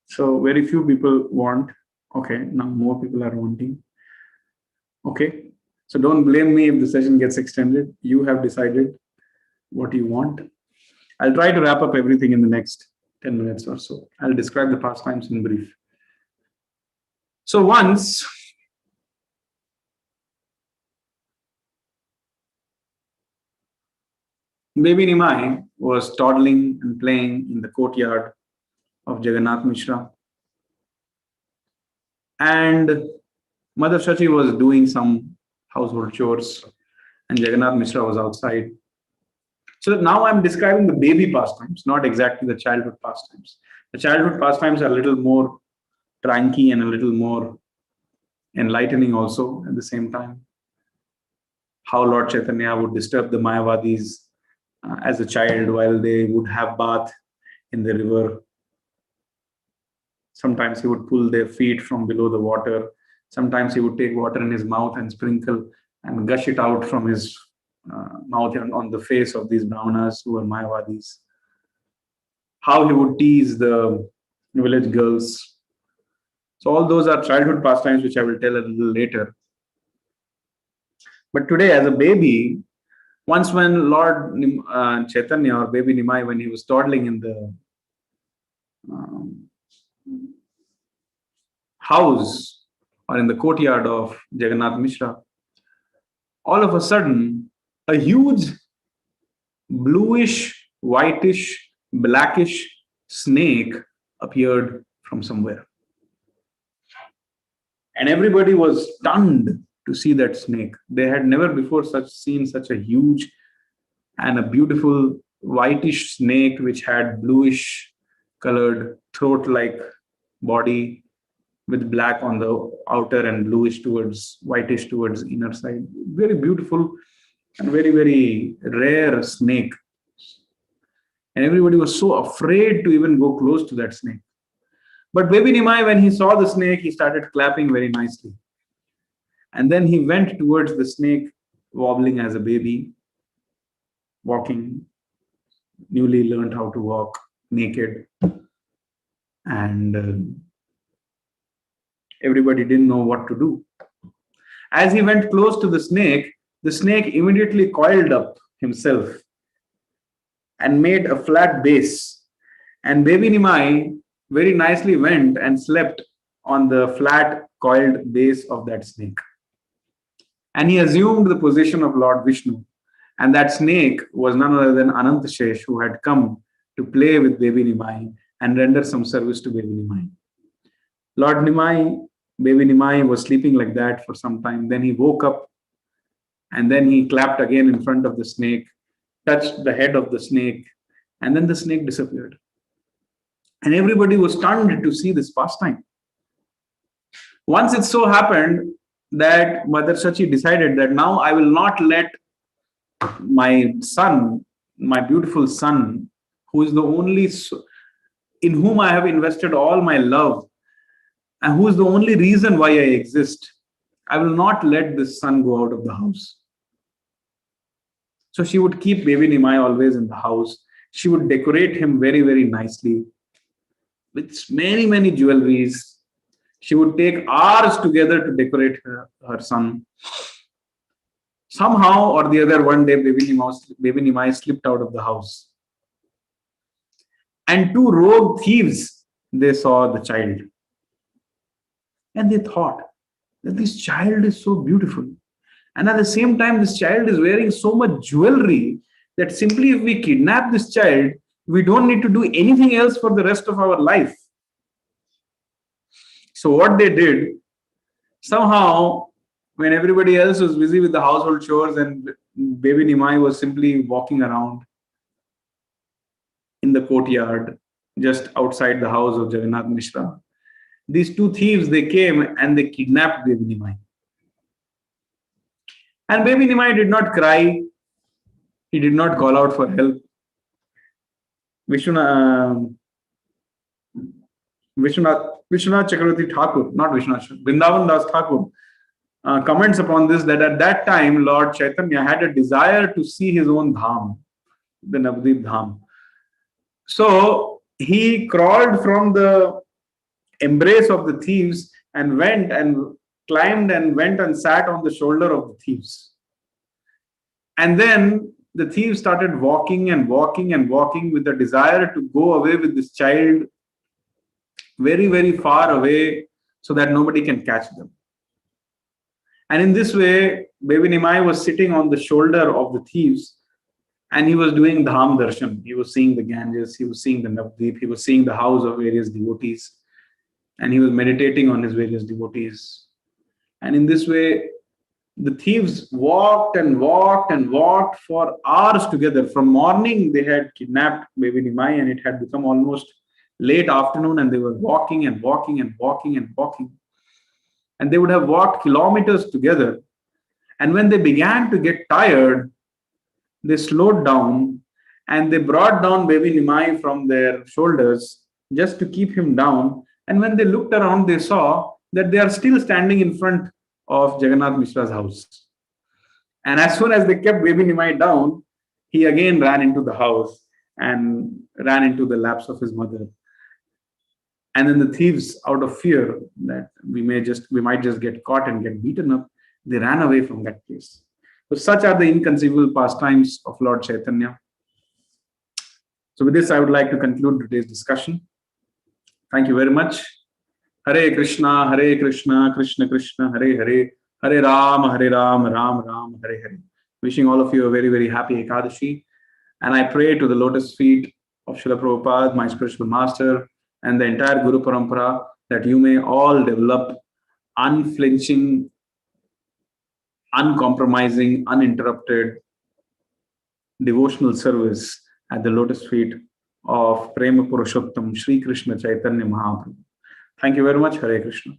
So very few people want. Okay, now more people are wanting. Okay, so don't blame me if the session gets extended. You have decided what you want. I'll try to wrap up everything in the next 10 minutes or so. I'll describe the pastimes in brief. So once baby Nimai was toddling and playing in the courtyard of Jagannath Mishra, and Mother Shachi was doing some household chores and Jagannath Mishra was outside. So now I'm describing the baby pastimes, not exactly the childhood pastimes. The childhood pastimes are a little more tranky and a little more enlightening also at the same time. How Lord Chaitanya would disturb the Mayavadis as a child while they would have bath in the river. Sometimes he would pull their feet from below the water. Sometimes he would take water in his mouth and sprinkle and gush it out from his mouth on the face of these Brahmanas who were Mayavadis. How he would tease the village girls. So all those are childhood pastimes which I will tell a little later. But today as a baby, once when Lord Chaitanya or baby Nimai, when he was toddling in the house or in the courtyard of Jagannath Mishra, all of a sudden, a huge bluish, whitish, blackish snake appeared from somewhere. And everybody was stunned to see that snake. They had never before seen such a huge and a beautiful whitish snake which had bluish colored throat-like body with black on the outer and bluish towards whitish towards inner side. Very beautiful and very, very rare snake. And everybody was so afraid to even go close to that snake. But baby Nimai, when he saw the snake, he started clapping very nicely. And then he went towards the snake, wobbling as a baby, walking, newly learned how to walk naked. And everybody didn't know what to do. As he went close to the snake immediately coiled up himself and made a flat base. And baby Nimai very nicely went and slept on the flat coiled base of that snake. And he assumed the position of Lord Vishnu. And that snake was none other than Anantashesh, who had come to play with baby Nimai and render some service to baby Nimai. Lord Nimai, baby Nimai was sleeping like that for some time. Then he woke up and then he clapped again in front of the snake, touched the head of the snake, and then the snake disappeared. And everybody was stunned to see this pastime. Once it so happened that Mother Shachi decided that now I will not let my son, my beautiful son, who is the only in whom I have invested all my love, and who is the only reason why I exist, I will not let this son go out of the house. So she would keep baby Nimai always in the house. She would decorate him very, very nicely with many, many jewelries. She would take hours together to decorate her son. Somehow or the other, one day, baby Nimai slipped out of the house. And two rogue thieves, they saw the child. And they thought that this child is so beautiful. And at the same time, this child is wearing so much jewelry that simply if we kidnap this child, we don't need to do anything else for the rest of our life. So what they did, somehow, when everybody else was busy with the household chores and baby Nimai was simply walking around in the courtyard, just outside the house of Jagannath Mishra, these two thieves, they came and they kidnapped baby Nimai. And baby Nimai did not cry. He did not call out for help. Vishwanath Chakravarti Thakur, not Vishwanath, Vrindavan Das Thakur, comments upon this that at that time Lord Chaitanya had a desire to see his own dham, the Navadvip dham. So he crawled from the embrace of the thieves and went and climbed and went and sat on the shoulder of the thieves. And then the thieves started walking and walking and walking with the desire to go away with this child very, very far away so that nobody can catch them. And in this way, baby Nimai was sitting on the shoulder of the thieves and he was doing Dham Darshan. He was seeing the Ganges, he was seeing the Navadvip, he was seeing the house of various devotees, and he was meditating on his various devotees. And in this way, the thieves walked and walked and walked for hours together. From morning, they had kidnapped baby Nimai and it had become almost late afternoon and they were walking and walking and walking and walking. And they would have walked kilometers together. And when they began to get tired, they slowed down and they brought down baby Nimai from their shoulders just to keep him down. And when they looked around, they saw that they are still standing in front of Jagannath Mishra's house. And as soon as they kept baby Nimai down, he again ran into the house and ran into the laps of his mother. And then the thieves, out of fear that we might just get caught and get beaten up, they ran away from that place. So such are the inconceivable pastimes of Lord Chaitanya. So with this, I would like to conclude today's discussion. Thank you very much. Hare Krishna, Krishna Krishna, Hare Hare, Hare Ram, Ram Ram, Hare Hare. Wishing all of you a very, very happy Ekadashi. And I pray to the lotus feet of Srila Prabhupada, my spiritual master, and the entire Guru Parampara, that you may all develop unflinching, uncompromising, uninterrupted devotional service at the lotus feet of Prema Purushottam Sri Krishna Chaitanya Mahaprabhu. Thank you very much. Hare Krishna.